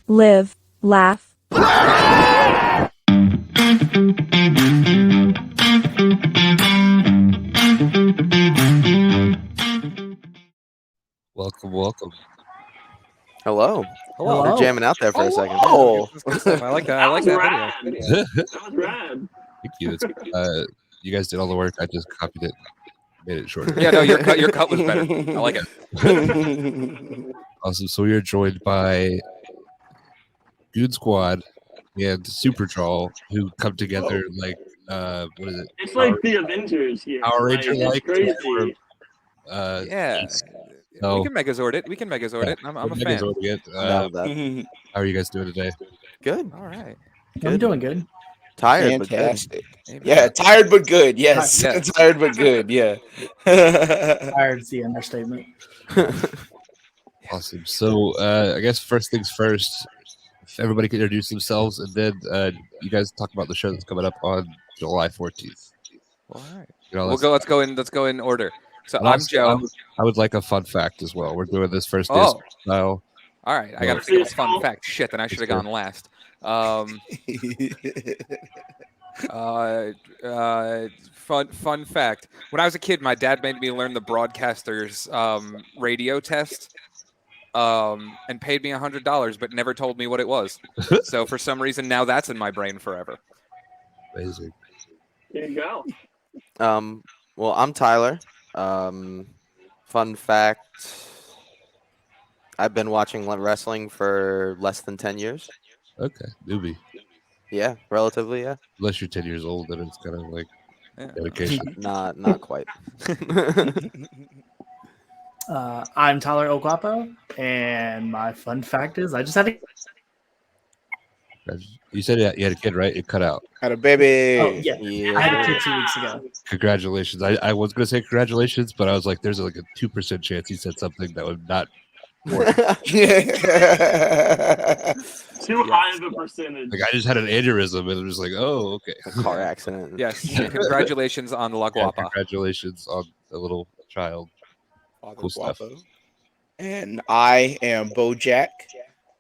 live, laugh. Welcome. Hello. We're jamming out there for a second. Oh, I like that. I like that video. That was rad. Thank you. You guys did all the work. I just copied it, made it shorter. Yeah, no, your cut was better. I like it. Awesome. So we are joined by Goon Squad and SuperJaw, who come together like what is it? It's like the Avengers here. Power Ranger like. Crazy. Yeah. So, We can Megazord it. I'm a fan. How are you guys doing today? Good. All right. I'm doing good. Tired, Fantastic. Amen. Yeah, tired but good. Yes, Yeah. tired but good. Yeah. Tired is the understatement. Awesome. So I guess first things first, if everybody could introduce themselves, and then you guys talk about the show that's coming up on July 14th. All right. You know, Let's go in order. So and I'm also, Joe. I would like a fun fact as well. We're doing this first day Oh. style. All right. I got to think of a fun fact. Shit, then I should have gone last. Fun fact. When I was a kid, my dad made me learn the broadcaster's radio test. And paid me $100, but never told me what it was. So for some reason, now that's in my brain forever. Amazing. There you go. Well, I'm Tyler. Fun fact. I've been watching wrestling for less than 10 years. Okay, newbie. Yeah, relatively, yeah. Unless you're 10 years old, then it's kind of like dedication. Not quite. I'm Tyler Oguapo, and my fun fact is I just had a... You said you had a kid, right? It cut out. Had a baby. Oh, yeah. I had a kid 2 weeks ago. Congratulations. I was going to say congratulations, but I was like, there's like a 2% chance he said something that would not work. Too high of a percentage. Like, I just had an aneurysm, and it was like, oh, okay. A car accident. Yes. Congratulations on the La Yeah, Guapa. congratulations on the little child. Cool stuff. And I am Bojack.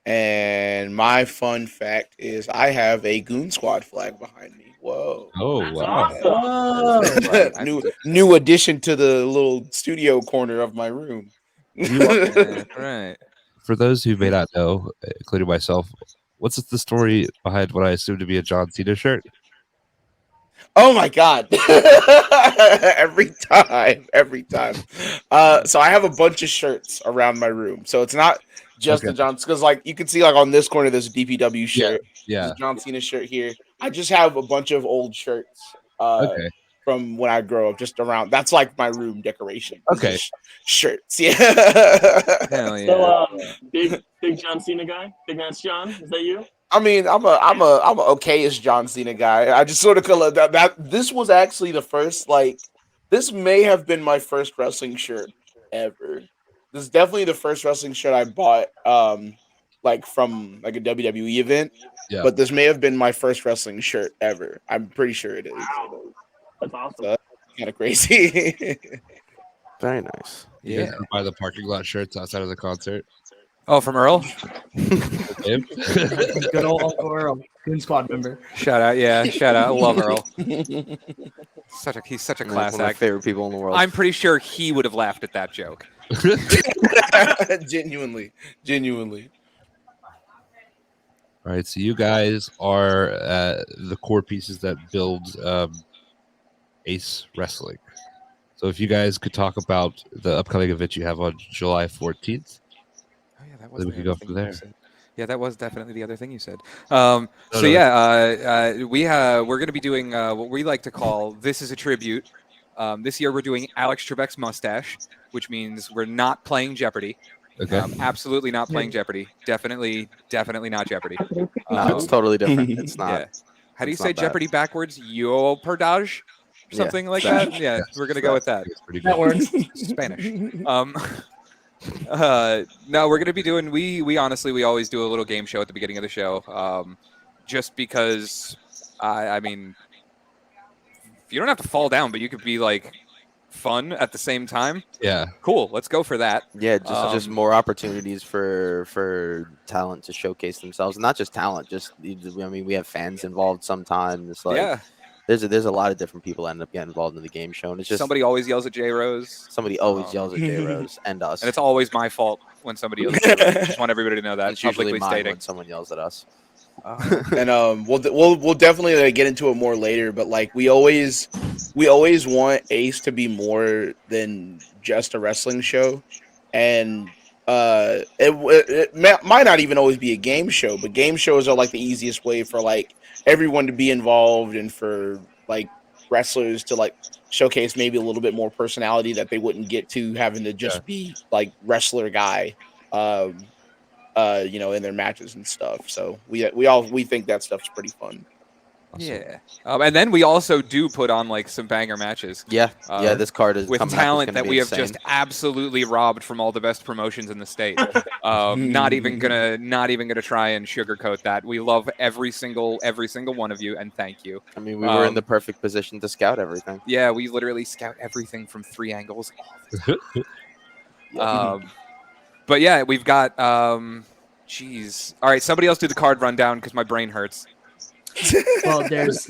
And my fun fact is I have a Goon Squad flag behind me. Whoa. Oh, That's wow. awesome. new addition to the little studio corner of my room. Yeah, right. For those who may not know, including myself, what's the story behind what I assume to be a John Cena shirt? Oh my god. every time. So I have a bunch of shirts around my room. So it's not just the John, because like you can see like on this corner there's a DPW shirt. Yeah. There's a John Cena shirt here. I just have a bunch of old shirts from when I grow up, just around. That's like my room decoration. Okay. Shirts. Yeah. Hell yeah. So, big John Cena guy. Big Man's John. Is that you? I mean, I'm a okay-ish John Cena guy. I just sort of call it that. This was actually the first, like, this may have been my first wrestling shirt ever. This is definitely the first wrestling shirt I bought, like from like a WWE event. Yeah. But this may have been my first wrestling shirt ever. I'm pretty sure it is. Wow. That's awesome. So, kind of crazy. Very nice. You guys ever buy the parking lot shirts outside of the concert? Oh, from Earl? Him? Good old Uncle Earl, Goon Squad member. Shout out. Yeah, shout out. I love Earl. He's such a One class of my act. favorite people in the world. I'm pretty sure he would have laughed at that joke. Genuinely. All right, so you guys are the core pieces that build Ace Wrestling. So if you guys could talk about the upcoming event you have on July 14th, Oh, yeah, that then we the could go other from thing there. you said. Yeah, that was definitely the other thing you said. No. We're going to be doing what we like to call "This is a Tribute." This year we're doing Alex Trebek's mustache, which means we're not playing Jeopardy. Okay. Absolutely not playing Jeopardy. Definitely not Jeopardy. No, it's totally different. It's not. Yeah. How do you it's say not bad. Jeopardy backwards? Yo perdage? Something like that. that? Yeah, we're going to go with that. It's pretty That good. works. Spanish. No, we're gonna be doing. We honestly we always do a little game show at the beginning of the show, just because. I mean, you don't have to fall down, but you could be like fun at the same time. Yeah. Cool. Let's go for that. Yeah, just Um, more opportunities for talent to showcase themselves. Not just talent, just I mean, we have fans involved sometimes. It's like Yeah. there's a lot of different people that end up getting involved in the game show, and it's just Somebody always yells at J Rose. somebody always yells at J Rose and us. And it's always my fault when somebody yells at J Rose. I just want everybody to know that. It's usually Publicly mine stating. when someone yells at us. And we'll definitely get into it more later, but like we always want Ace to be more than just a wrestling show, and might not even always be a game show, but game shows are like the easiest way for like everyone to be involved and for like wrestlers to like showcase maybe a little bit more personality that they wouldn't get to having to just be like wrestler guy. In their matches and stuff. So we think that stuff's pretty fun. Yeah. And then we also do put on like some banger matches. Yeah, this card is with coming up is talent gonna that be we have insane. just absolutely robbed from all the best promotions in the state. Not even gonna try and sugarcoat that. We love every single one of you, and thank you. I mean, we were in the perfect position to scout everything. Yeah, we literally scout everything from 3 angles. But yeah, we've got jeez. All right, somebody else do the card rundown because my brain hurts. Well, there's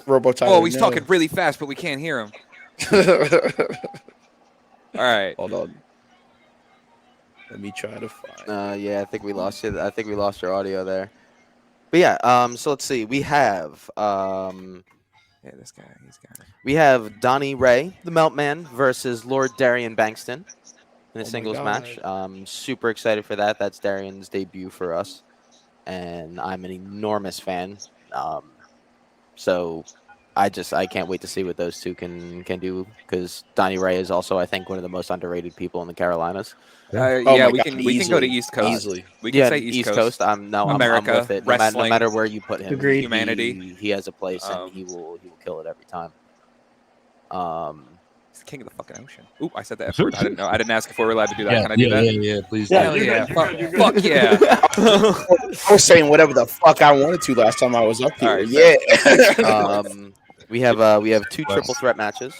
Robo-Tyler, Oh, he's talking really fast, but we can't hear him. All right. Hold on. Let me try to find. Yeah, I think we lost you. I think we lost your audio there. But yeah, so let's see. We have Yeah, this guy, he's got it. we have Donnie Ray, the Meltman, versus Lord Darian Bankston in a singles match. Super excited for that. That's Darian's debut for us, and I'm an enormous fan. So I can't wait to see what those two can do, because Donnie Ray is also, I think, one of the most underrated people in the Carolinas. Yeah, we can go to East Coast. Easily. We can say East Coast. I'm America, with it. No wrestling, matter where you put him, Agreed. Humanity. he has a place, and he will kill it every time. He's the king of the fucking ocean. Oop, I said the F word. I didn't know. I didn't ask if we were allowed to do that. Yeah, Can I do that? Yeah, please. Yeah, Hell you're yeah. good, Fuck, you're good. fuck yeah. I was saying whatever the fuck I wanted to last time I was up here. All right, yeah. We have 2 triple threat matches.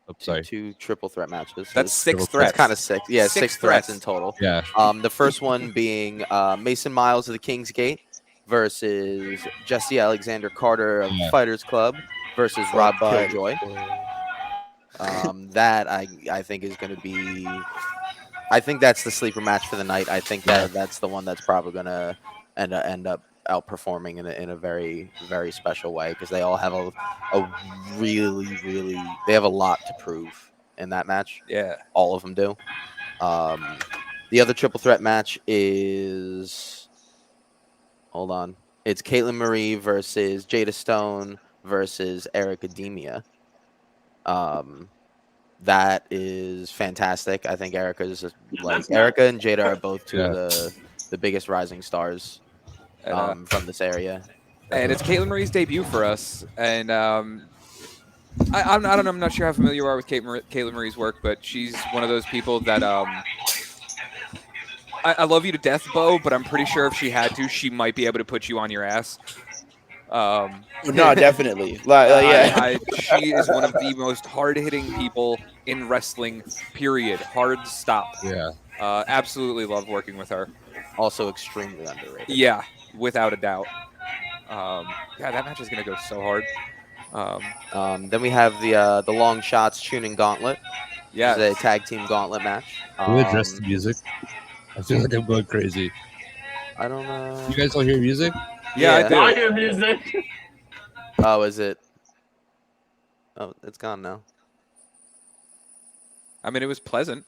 Oh, sorry. 2 triple threat matches. That's 6 Triple threats. That's kind of sick. Yeah, 6 6 threats in threats. total. Yeah. The first one being Mason Miles of the King's Gate versus Jesse Alexander Carter of Yeah. Fighters Club versus Rob Killjoy. That I think is going to be. I think that's the sleeper match for the night. I think that's the one that's probably going to end up outperforming in a very, very special way, because they all have a really they have a lot to prove in that match. Yeah. All of them do. The other triple threat match is, hold on, it's Caitlin Marie versus Jada Stone versus Erica Demia. That is fantastic. I think Erica and Jada are both two of the biggest rising stars from this area. And it's Caitlin Marie's debut for us, and I'm not sure how familiar you are with Caitlin Marie's work, but she's one of those people that I love you to death, Bo, but I'm pretty sure if she had to, she might be able to put you on your ass. No, definitely. Yeah. She is one of the most hard-hitting people in wrestling, period. Hard stop. Yeah. Absolutely love working with her. Also extremely underrated. Yeah, without a doubt. That match is going to go so hard. Then we have the Long Shots Tuning Gauntlet. Yeah. It's a tag team gauntlet match. Can we address the music? I feel like I'm going crazy. I don't know. You guys don't hear music? Yeah, I do. I hear music. Oh, is it? Oh, it's gone now. I mean, it was pleasant.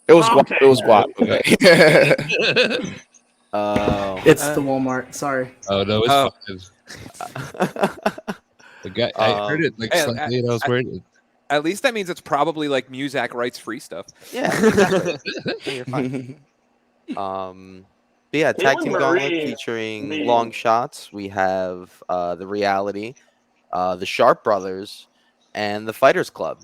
It was Okay. It was guap. Okay. Oh. It's the Walmart. Sorry. Oh no, it's Oh. fine. The guy, I heard it like Hey, slightly, and I was worried. At least that means it's probably like Muzak rights free stuff. Yeah, exactly. No, you're fine. But yeah, tag team gauntlet Marie, featuring the- Long Shots. We have the Reality, the Sharp Brothers, and the Fighters Club.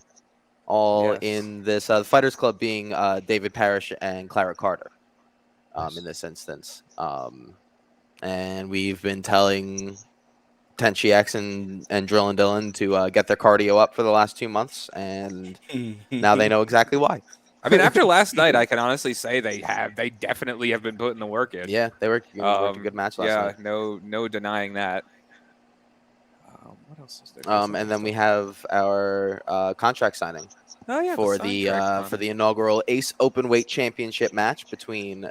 All Yes. in this. The Fighters Club being David Parrish and Clara Carter. Nice. In this instance, and we've been telling Tenchi X and Drill and Dylan to get their cardio up for the last 2 months, and now they know exactly why. I mean, after last night, I can honestly say they definitely have been putting the work in. Yeah, they worked a good match last night. No denying that. What else is there? And then we have our contract signing for the inaugural Ace Openweight Championship match between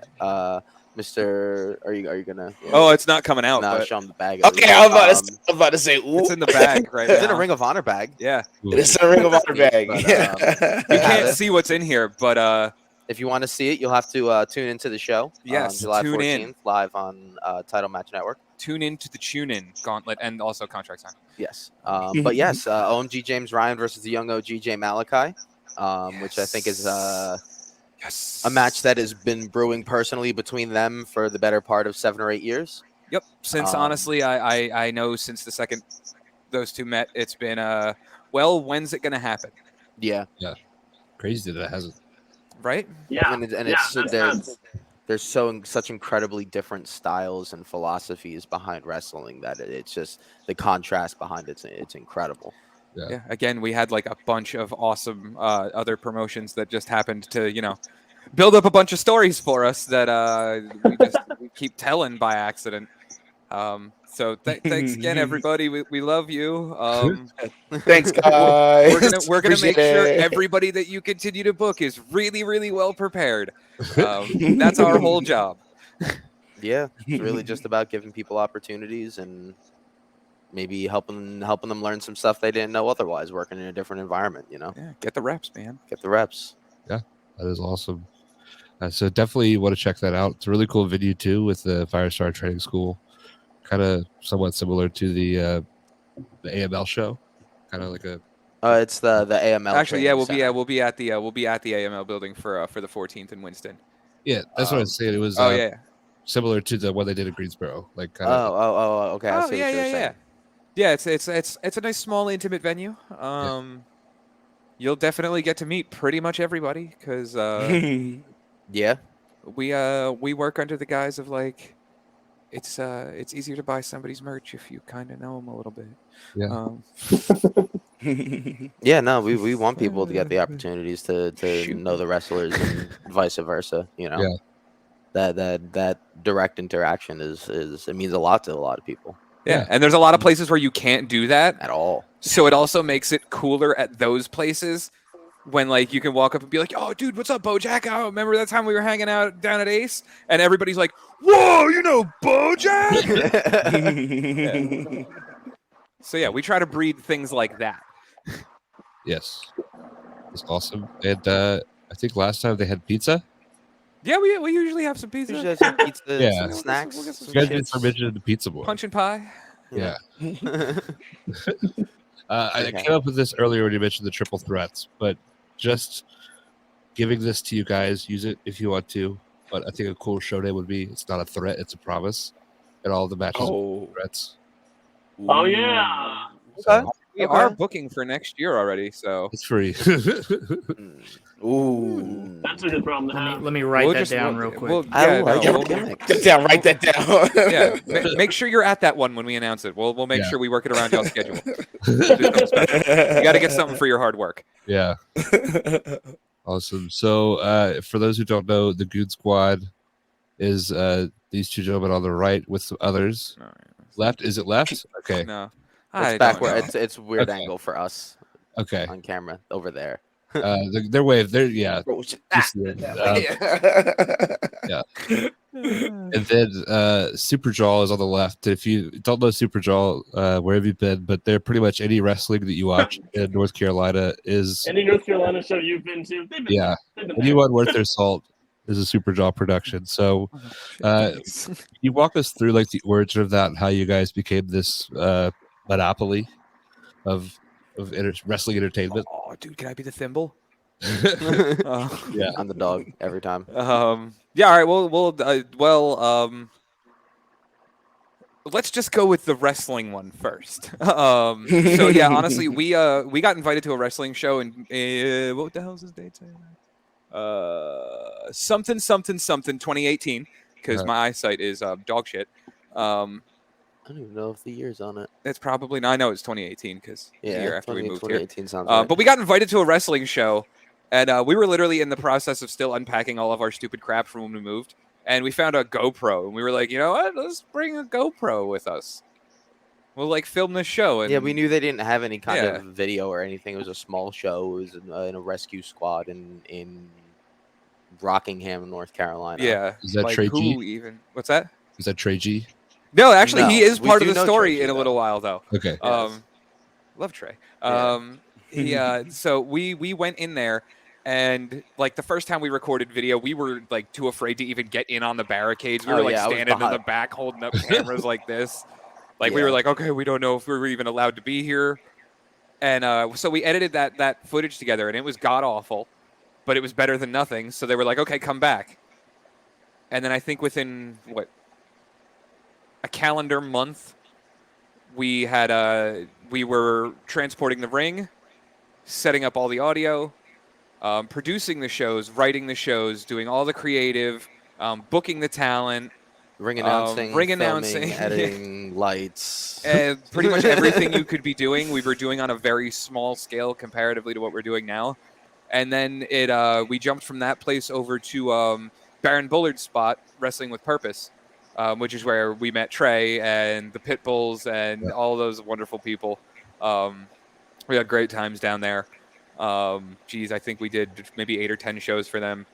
Mr. Are you gonna? Yeah. Oh, it's not coming out. No, But show him the bag. Okay, I was about to say, ooh. it's in the bag right It's in now. a Ring of Honor bag. Yeah, It's a Ring of Honor bag. But, you can't see what's in here, but if you want to see it, you'll have to tune into the show. Yes, July tune 14th, in. live on Title Match Network. tune in to the tune-in gauntlet and also contract sign. Yes, but yes, OMG James Ryan versus the young OG Jay Malachi, which I think is Yes. a match that has been brewing personally between them for the better part of 7 or 8 years. Yep. Since honestly, I know since the second those two met, it's been well, when's it gonna happen? Yeah. Crazy that it hasn't. Right? Yeah. There's such incredibly different styles and philosophies behind wrestling that it's just the contrast behind it's incredible. Yeah. Again, we had like a bunch of awesome other promotions that just happened to, build up a bunch of stories for us that we keep telling by accident. So thanks again, everybody. We love you. Thanks, guys. We're gonna make Appreciate sure it. everybody that you continue to book is really, really well prepared. That's our whole job. Yeah, it's really just about giving people opportunities and maybe helping them learn some stuff they didn't know otherwise, working in a different environment. Yeah, get the reps, man. Get the reps. Yeah, that is awesome. So definitely want to check that out. It's a really cool video too with the Firestar Training School. Kind of somewhat similar to the AML show, kind of like a. It's the AML. Actually, yeah, we'll training be at the AML building for the 14th in Winston. Yeah, that's what I was saying. It was similar to the one they did in Greensboro, like kind of. Okay. I see what you're saying. Yeah, it's a nice small intimate venue. You'll definitely get to meet pretty much everybody because Yeah. we work under the guise of like it's easier to buy somebody's merch if you kind of know them a little bit. Yeah. Yeah, no, we want people to get the opportunities to know the wrestlers and vice versa. Yeah. That direct interaction is it means a lot to a lot of people. Yeah, and there's a lot of places where you can't do that At all. So it also makes it cooler at those places when like you can walk up and be like, "Oh, dude, what's up, Bojack? Oh, remember that time we were hanging out down at Ace?" And everybody's like, "Whoa, you know Bojack?" So yeah, we try to breed things like that. Yes, it's awesome. And I think last time they had pizza. Yeah, we usually have some pizza, Usually have some pizza, Yeah. some snacks. We'll get some You guys shits. did permission to the pizza boy. punch and pie. Yeah. I came up with this earlier when you mentioned the triple threats, but just giving this to you guys, use it if you want to. But I think a cool show name would be it's not a threat, it's a promise. And all the matches are threats. Oh yeah. So We are booking for next year already, so it's free. Ooh. That's a good problem to have. Let me write that down real quick. Get that down. Write that down. Yeah, make sure you're at that one when we announce it. We'll make sure we work it around y'all's schedule. You got to get something for your hard work. Yeah. Awesome. So for those who don't know, the Goon Squad is these two gentlemen on the right with some others. Left? Is it left? Okay. No. It's backward. It's weird angle for us Okay. on camera over there. Their wave. They're yeah. Just there. And then SuperJaw is on the left. If you don't know SuperJaw, where have you been? But they're pretty much any wrestling that you watch in North Carolina is Any North Carolina show you've been to, they've been there. They've been there. anyone worth their salt is a SuperJaw production. So you walk us through like the origin of that and how you guys became this monopoly of wrestling entertainment. Oh, dude, can I be the thimble? Yeah. I'm the dog every time. Yeah. All right. Let's just go with the wrestling one first. So yeah, honestly, we got invited to a wrestling show in what the hell's his date? Something 2018 because my eyesight is dog shit. I don't even know if the year's on it. It's probably not. I know it's 2018 because the year after we moved here. 2018 sounds right. But we got invited to a wrestling show, and we were literally in the process of still unpacking all of our stupid crap from when we moved, and we found a GoPro, and we were like, you know what? Let's bring a GoPro with us. We'll like film this show. And Yeah, we knew they didn't have any kind Yeah. of video or anything. It was a small show. It was in a rescue squad in Rockingham, North Carolina. Yeah. Is that like, Trey G? who even? What's that? Is that Trey G? No, actually, he No, is we part do of the know story Trey, in a though. little while, though. Okay. Love Trey. Yeah. So we went in there, and like the first time we recorded video, we were like too afraid to even get in on the barricades. We Oh, were like yeah, I was standing in the behind. back, holding up cameras like this. Like we Yeah. were like, okay, we don't know if we were even allowed to be here. And so we edited that footage together, and it was god awful, but it was better than nothing. So they were like, okay, come back. And then I think within a calendar month, we were transporting the ring, setting up all the audio, producing the shows, writing the shows, doing all the creative, booking the talent, Ring announcing, ring filming, announcing, editing, lights. and pretty much everything you could be doing, we were doing on a very small scale comparatively to what we're doing now. And then we jumped from that place over to Baron Bullard's spot, Wrestling with Purpose, which is where we met Trey and the Pitbulls and all those wonderful people. We had great times down there. I think we did maybe 8 or 10 shows for them.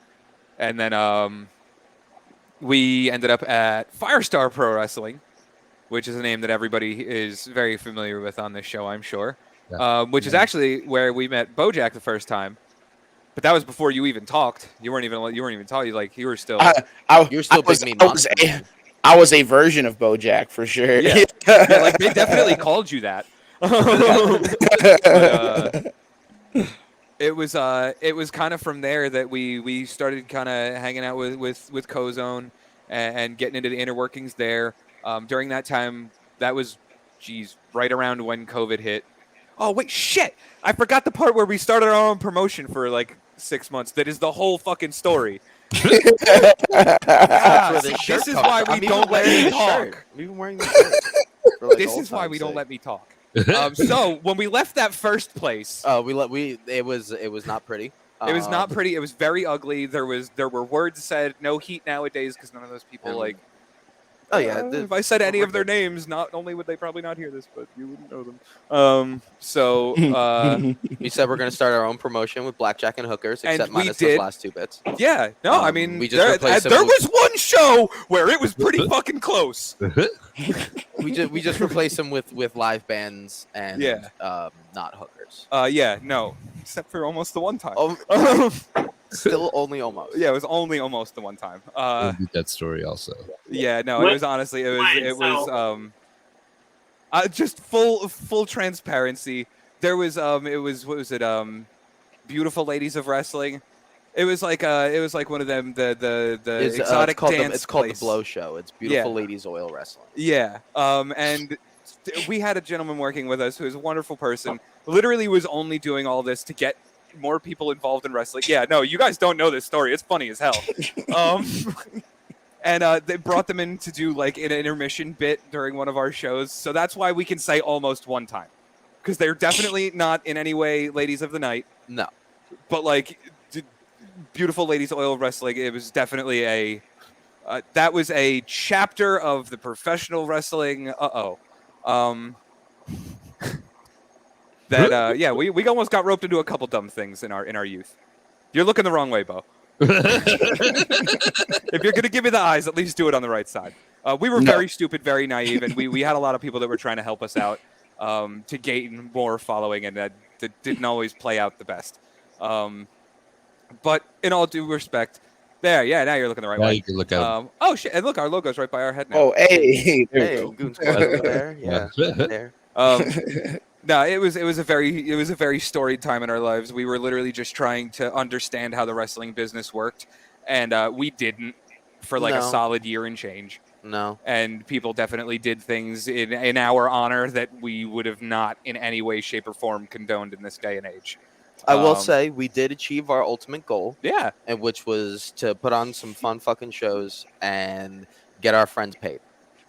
And then we ended up at Firestar Pro Wrestling, which is a name that everybody is very familiar with on this show, I'm sure. Yeah. Which is actually where we met Bojack the first time. But that was before you even talked. You weren't even talking. Like you were still. You're still Big Mean Monster. I was a version of BoJack for sure. Yeah. Yeah, like they definitely called you that. But, it was kind of from there that we started kind of hanging out with Cozone and getting into the inner workings there. During that time, that was, right around when COVID hit. Oh wait, shit! I forgot the part where we started our own promotion for like 6 months. That is the whole fucking story. That's where This is why we don't let me talk. I'm even wearing the shirt. for, like, This old is why time's we don't sake. let me talk. So when we left that first place, It was not pretty. it was not pretty. It was very ugly. There were words said. No heat nowadays because none of those people And- like. Oh yeah. If I said any of their names, not only would they probably not hear this, but you wouldn't know them. So We said we're gonna start our own promotion with blackjack and hookers, And except we minus did. those last 2 bits. yeah, no, I mean, we just replaced there them with- was one show where it was pretty fucking close. We just replaced them with live bands and Yeah. not hookers. Yeah, no, except for almost the one time. Still only almost. Yeah, it was only almost the one time. We'll beat that story also. Yeah, no, What- it was honestly, it Why, was just full transparency. There was what was it? Beautiful Ladies of Wrestling. It was like one of them the exotic dance. It's called the place. Blow Show. It's Beautiful Ladies Oil Wrestling. Yeah. And we had a gentleman working with us who is a wonderful person. Literally was only doing all this to get more people involved in wrestling. Yeah, no, you guys don't know this story. It's funny as hell. And they brought them in to do like an intermission bit during one of our shows. So that's why we can say almost one time. Because they're definitely not in any way ladies of the night. No. But like Beautiful Ladies Oil Wrestling, it was definitely that was a chapter of the professional wrestling. Yeah, we almost got roped into a couple dumb things in our youth. You're looking the wrong way, Bo. If you're gonna give me the eyes, at least do it on the right side. We were very stupid, very naive, and we had a lot of people that were trying to help us out to gain more following, and that didn't always play out the best. But in all due respect, now you're looking the right Now way. you can look out. Oh shit! And look, our logo's right by our head now. Oh, hey, there Hey, you go. Goon Squad over there. Yeah. There. No, it was a very storied time in our lives. We were literally just trying to understand how the wrestling business worked, and we didn't for like a No. solid year and change. No. And people definitely did things in our honor that we would have not in any way, shape, or form condoned in this day and age. I will say we did achieve our ultimate goal, Yeah. and which was to put on some fun fucking shows and get our friends paid.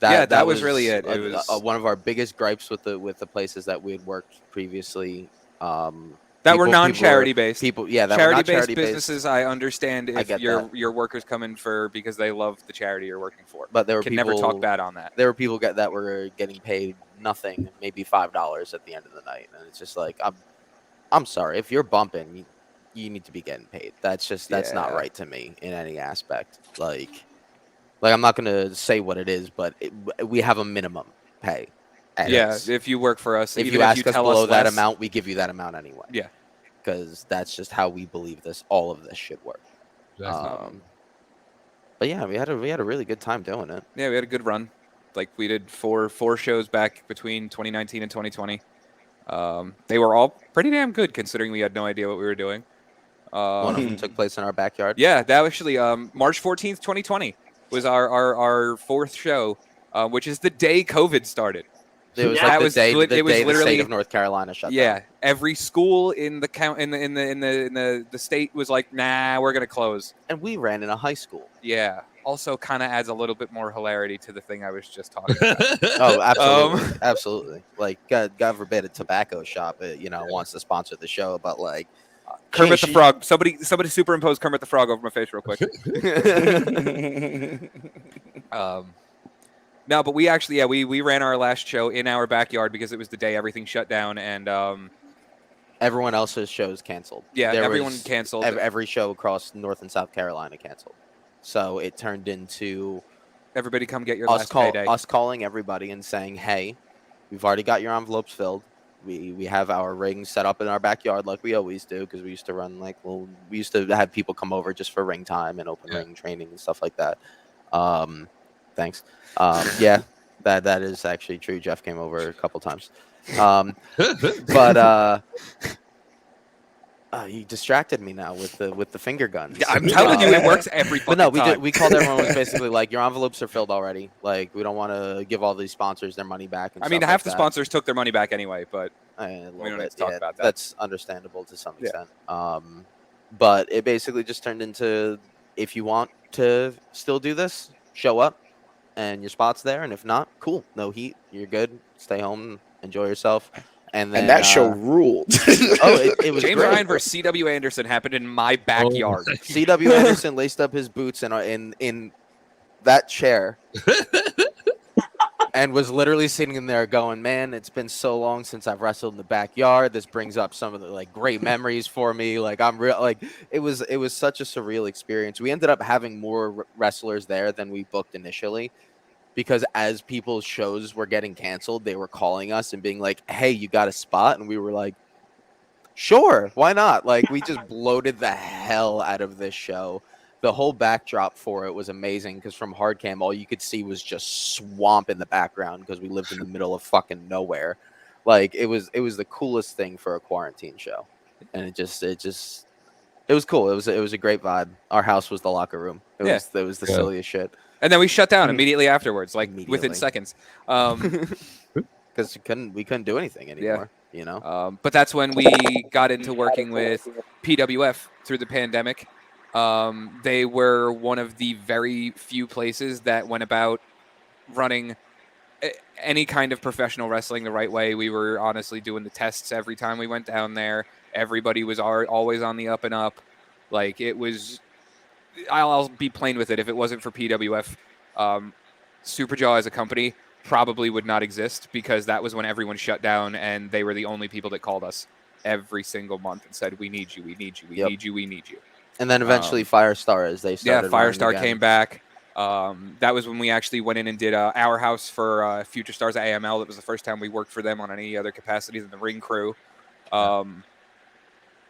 That was really it. It was one of our biggest gripes with the places that we had worked previously. That were non-charity based. People, yeah, that were charity not based charity businesses. I understand if get your workers come in because they love the charity you're working for. But there were Can people never talk bad on that. There were people that were getting paid nothing, maybe $5 at the end of the night, and it's just like I'm sorry, if you're bumping, you need to be getting paid. That's not right to me in any aspect. Like I'm not gonna say what it is, but we have a minimum pay. Yeah, if you work for us, if you ask us below that amount, we give you that amount anyway. Yeah, because that's just how we believe all of this should work. But yeah, we had a really good time doing it. Yeah, we had a good run. Like we did four shows back between 2019 and 2020. They were all pretty damn good considering we had no idea what we were doing. One of them took place in our backyard. Yeah, that actually March 14th, 2020 was our fourth show, which is the day COVID started. It was like the day the state of North Carolina shut down. Yeah, every school in the state was like, nah, we're gonna close. And we ran in a high school. Yeah. Also, kind of adds a little bit more hilarity to the thing I was just talking about. Oh, absolutely, absolutely. Like, God forbid a tobacco shop, wants to sponsor the show, but like. Kermit the Frog. Somebody superimpose Kermit the Frog over my face real quick. No, but we actually, we ran our last show in our backyard because it was the day everything shut down, and everyone else's shows canceled. Yeah, everyone canceled. Every show across North and South Carolina canceled. So it turned into everybody come get your last payday. Us calling everybody and saying, hey, we've already got your envelopes filled. We have our rings set up in our backyard like we always do because we used to run we used to have people come over just for ring time and open ring training and stuff like that. Thanks. Yeah, that is actually true. Jeff came over a couple times. But you distracted me now with the finger guns. Yeah, I'm telling you, it works every fucking time. But no, we called everyone was basically like, your envelopes are filled already. Like, we don't want to give all these sponsors their money back. And half the sponsors took their money back anyway, but we don't need to talk about that. That's understandable to some extent. But it basically just turned into, if you want to still do this, show up, and your spot's there. And if not, cool, no heat, you're good. Stay home, enjoy yourself. And that show ruled. It was James great. Ryan versus C.W. Anderson happened in my backyard. C.W. Anderson laced up his boots in that chair and was literally sitting in there going, man, it's been so long since I've wrestled in the backyard. This brings up some of the great memories for me. It was such a surreal experience. We ended up having more wrestlers there than we booked initially. Because as people's shows were getting canceled, they were calling us and being like, hey, you got a spot? And we were like, sure, why not? We just bloated the hell out of this show. The whole backdrop for it was amazing because from Hardcam, all you could see was just swamp in the background because we lived in the middle of fucking nowhere. It was the coolest thing for a quarantine show. And it was cool. It was a great vibe. Our house was the locker room. It was the silliest shit. And then we shut down immediately afterwards, within seconds. Because we couldn't do anything anymore, But that's when we got into working with PWF through the pandemic. They were one of the very few places that went about running any kind of professional wrestling the right way. We were honestly doing the tests every time we went down there. Everybody was always on the up and up. It was... I'll be plain with it. If it wasn't for PWF, SuperJaw as a company probably would not exist because that was when everyone shut down and they were the only people that called us every single month and said, we need you, we need you, we need you, we need you. And then eventually Firestar as they started. Yeah, Firestar came back. That was when we actually went in and did Our House for Future Stars AML. That was the first time we worked for them on any other capacity than the ring crew. And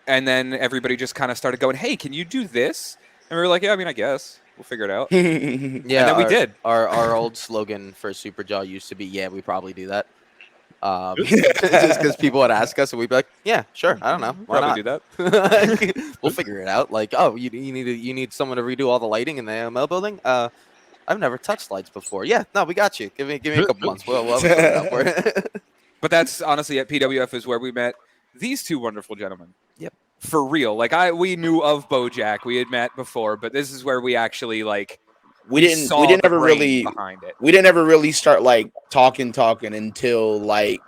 then everybody just kind of started going, hey, can you do this? And we were like, yeah, I guess. We'll figure it out. Yeah, and then we did. Our old slogan for SuperJaw used to be, yeah, we probably do that. Just because people would ask us and we'd be like, yeah, sure, I don't know. Why probably not? Do that. We'll figure it out. You need someone to redo all the lighting in the AML building? I've never touched lights before. Yeah, no, we got you. Give me a couple months. We'll figure it out for it. But that's honestly at PWF is where we met these two wonderful gentlemen. Yep. For real. We knew of Bojack. We had met before, but this is where we actually we didn't saw we didn't the ever brain really behind it. we didn't ever really start like talking until like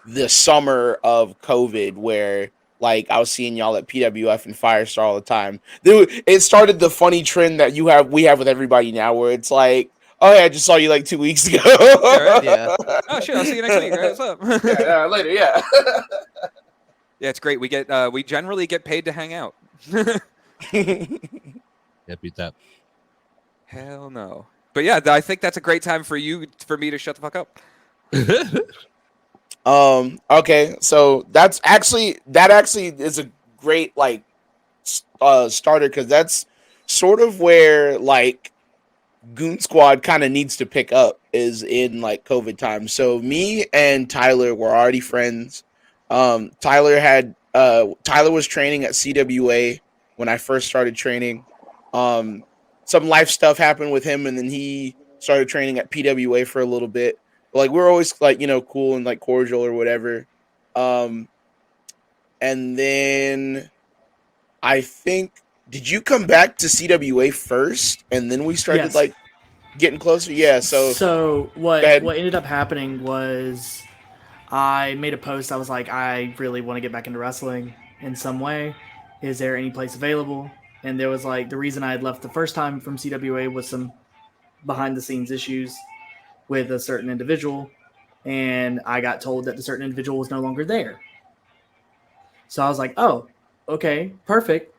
the summer of COVID, where like I was seeing y'all at PWF and Firestar all the time. It started the funny trend that we have with everybody now, where it's like, oh yeah, I just saw you like 2 weeks ago. right. Yeah. Oh shit! I'll see you next week. Right? What's up? Yeah, later. Yeah. Yeah, it's great. We generally get paid to hang out. Yeah, beat that. Hell no. But yeah, I think that's a great time for me to shut the fuck up. Okay, so that actually is a great like starter, because that's sort of where like Goon Squad kind of needs to pick up, is in like COVID times. So me and Tyler were already friends. Tyler was training at CWA when I first started training. Some life stuff happened with him, and then he started training at PWA for a little bit. But, like, we're always like, cool and like cordial or whatever. And then I think, did you come back to CWA first, and then we started Yes. like getting closer? Yeah. So what ahead. ended up happening was I made a post. I was like, I really want to get back into wrestling in some way. Is there any place available? And there was like, the reason I had left the first time from CWA was some behind the scenes issues with a certain individual, and I got told that the certain individual was no longer there. So I was like, oh, okay, perfect.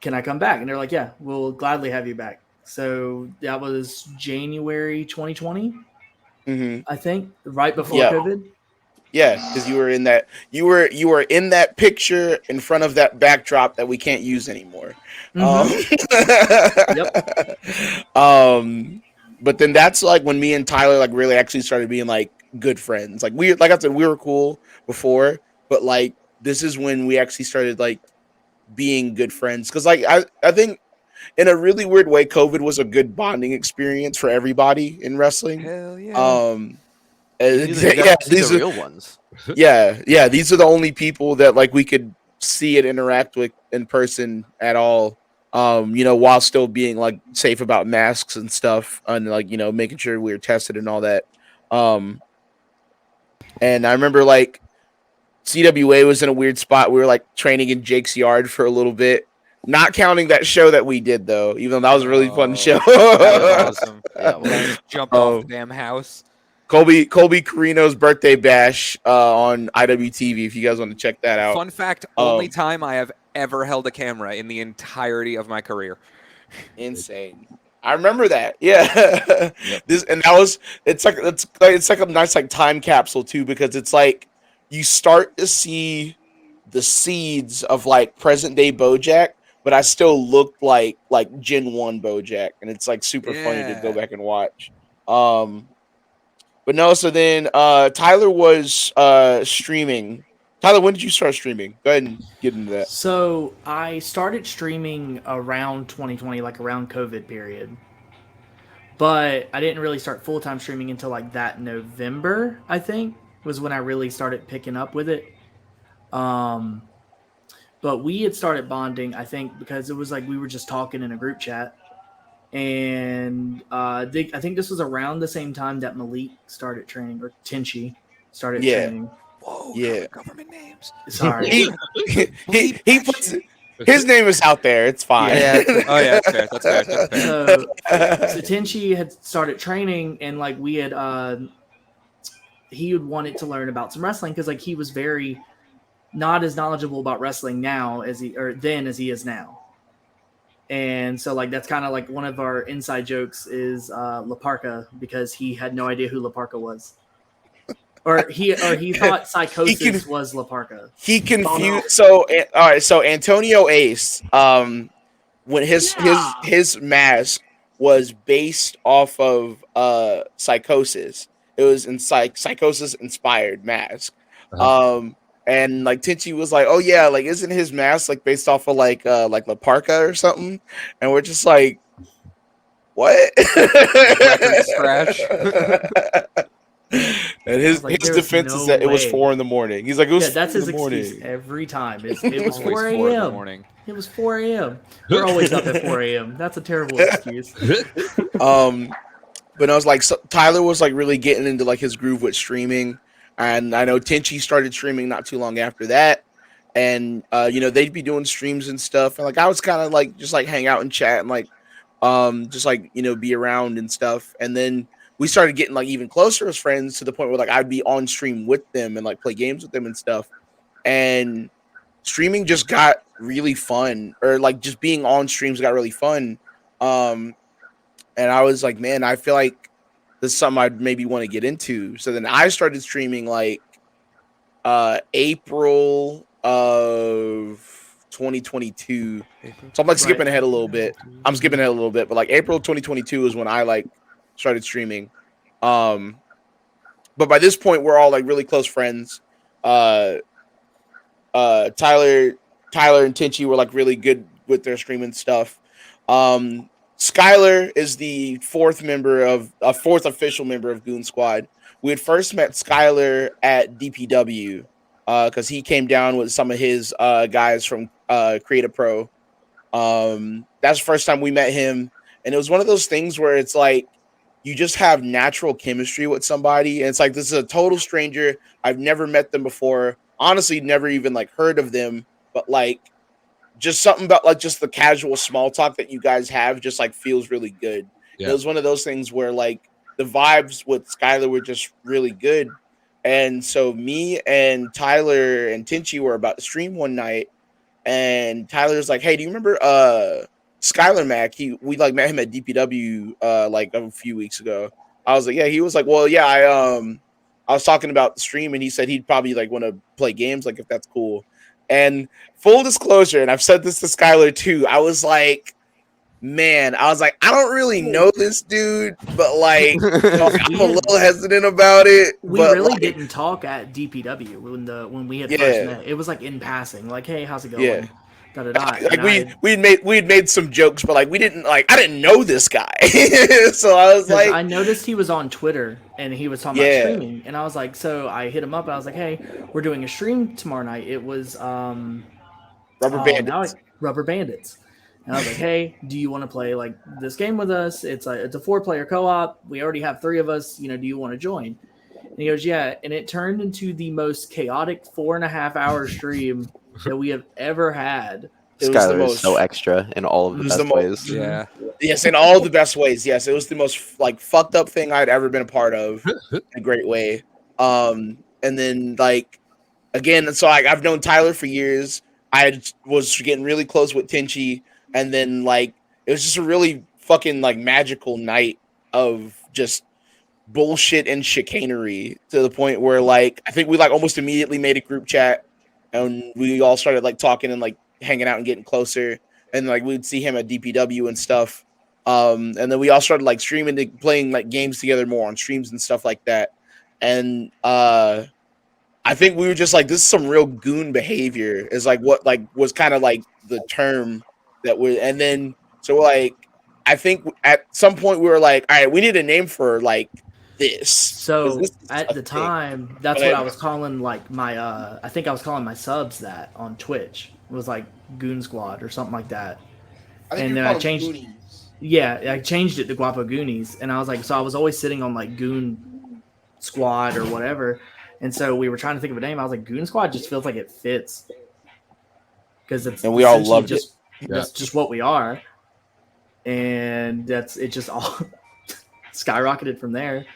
Can I come back? And they're like, yeah, we'll gladly have you back. So that was January 2020, I think, right before Yeah. COVID. Yeah, because you were in that picture in front of that backdrop that we can't use anymore. But then that's like when me and Tyler like really actually started being like good friends. Like I said, we were cool before, but like this is when we actually started like being good friends. Because like I think in a really weird way, COVID was a good bonding experience for everybody in wrestling. Hell yeah. You got to see the real ones. Yeah, these are the only people that like we could see and interact with in person at all. While still being like safe about masks and stuff, and like making sure we were tested and all that. And I remember like CWA was in a weird spot. We were like training in Jake's yard for a little bit, not counting that show that we did though. Even though that was a really fun show. That was awesome. Yeah, well, Jumped off the damn house. Colby Carino's birthday bash on IWTV. If you guys want to check that out. Fun fact: only time I have ever held a camera in the entirety of my career. Insane. I remember that. Yeah. Yep. It's like a nice like time capsule too, because it's like you start to see the seeds of like present day BoJack, but I still look like Gen 1 BoJack, and it's like super funny to go back and watch. But no, so then Tyler was streaming. Tyler, when did you start streaming? Go ahead and get into that. So I started streaming around 2020, like around COVID period. But I didn't really start full-time streaming until like that November, I think, was when I really started picking up with it. But we had started bonding, I think, because it was like we were just talking in a group chat. And I think this was around the same time that Malik started training, or Tenchi started training. Whoa, Yeah. government names. Sorry. he puts his name is out there. It's fine. Yeah. Oh yeah, that's fair. So Tenchi had started training, and like we had he had wanted to learn about some wrestling, because like he was very not as knowledgeable about wrestling now as he is now. And so like that's kind of like one of our inside jokes is La Parka, because he had no idea who La Parka was. Or he thought Psychosis was La Parka. He confused. So all right. So Antonio Ace, when his mask was based off of Psychosis. It was in Psychosis inspired mask. And like Tenchi was like, oh yeah, like isn't his mask like based off of like La Parka or something? And we're just like, what? Record scratch. And I his was like, his "There's defense is no that it was way." 4 in the morning. He's like, it was Yeah, that's 4 in his the excuse morning. every time. It was Always 4 4 in the a.m. morning. It was 4 a.m. We're always up at 4 a.m. That's a terrible excuse. But I was like, so Tyler was like really getting into like his groove with streaming, and I know Tenchi started streaming not too long after that, and they'd be doing streams and stuff, and like I was kind of like just like hang out and chat and like just like be around and stuff, and then we started getting like even closer as friends to the point where like I'd be on stream with them and like play games with them and stuff, and streaming just got really fun, or like just being on streams got really fun. Um, and I was like, man, I feel like this is something I'd maybe want to get into. So then I started streaming like April of 2022. So I'm like skipping Right. ahead a little bit. I'm skipping ahead a little bit, but like April 2022 is when I like started streaming. But by this point we're all like really close friends. Tyler and Tinchy were like really good with their streaming stuff. Skylar is the fourth official member of Goon Squad. We had first met Skylar at DPW because he came down with some of his guys from Creative Pro. That's the first time we met him, and it was one of those things where it's like you just have natural chemistry with somebody, and it's like this is a total stranger. I've never met them before. Honestly, never even like heard of them, but like just something about like just the casual small talk that you guys have just like feels really good. Yeah. It was one of those things where like the vibes with Skylar were just really good. And so me and Tyler and Tinchy were about to stream one night, and Tyler's like, "Hey, do you remember Skylar Mack? We like met him at DPW like a few weeks ago." I was like, "Yeah." He was like, "Well, yeah, I was talking about the stream, and he said he'd probably like want to play games, like if that's cool." And full disclosure, and I've said this to Skylar too, I was like, I don't really know this dude, but like, I'm a little hesitant about it. We but really like, didn't talk at DPW when we had Yeah. first met. It was like in passing, like, "Hey, how's it going?" Yeah. Da da da. like And we'd made some jokes, but like we didn't like I didn't know this guy, so I was 'cause like, I noticed he was on Twitter and he was talking Yeah. about streaming, and I was like, so I hit him up and I was like, "Hey, we're doing a stream tomorrow night." It was Rubber oh, Bandits. Rubber Bandits. And I was like, "Hey, do you want to play like this game with us? It's a 4-player co-op. We already have 3 of us. Do you want to join?" And he goes, "Yeah." And it turned into the most chaotic 4.5-hour stream that we have ever had. It was the Skylar is so most- extra in all of the it was best the ways. Yeah. Yes, in all the best ways. Yes, it was the most like fucked up thing I'd ever been a part of in a great way. And then like again, so I've known Tyler for years. Was getting really close with Tinchy, and then like it was just a really fucking like magical night of just bullshit and chicanery to the point where like I think we like almost immediately made a group chat, and we all started like talking and like hanging out and getting closer, and like we'd see him at DPW and stuff. And then we all started like streaming, playing like games together more on streams and stuff like that. And I think we were just like, this is some real goon behavior, is like what like was kind of like the term that we. And then so like I think at some point we were like, all right, we need a name for like this. 'Cause So this is at a the thing. time, that's Go what ahead. I was calling like my I think I was calling my subs that on Twitch. It was like Goon Squad or something like that. I think and you then call I them changed- Goonies. Yeah, I changed it to Guapo Goonies, and I was like, so I was always sitting on like Goon Squad or whatever, and so we were trying to think of a name. I was like, Goon Squad just feels like it fits because it's And we all essentially loved it. that's just what we are, and that's it. Just all skyrocketed from there.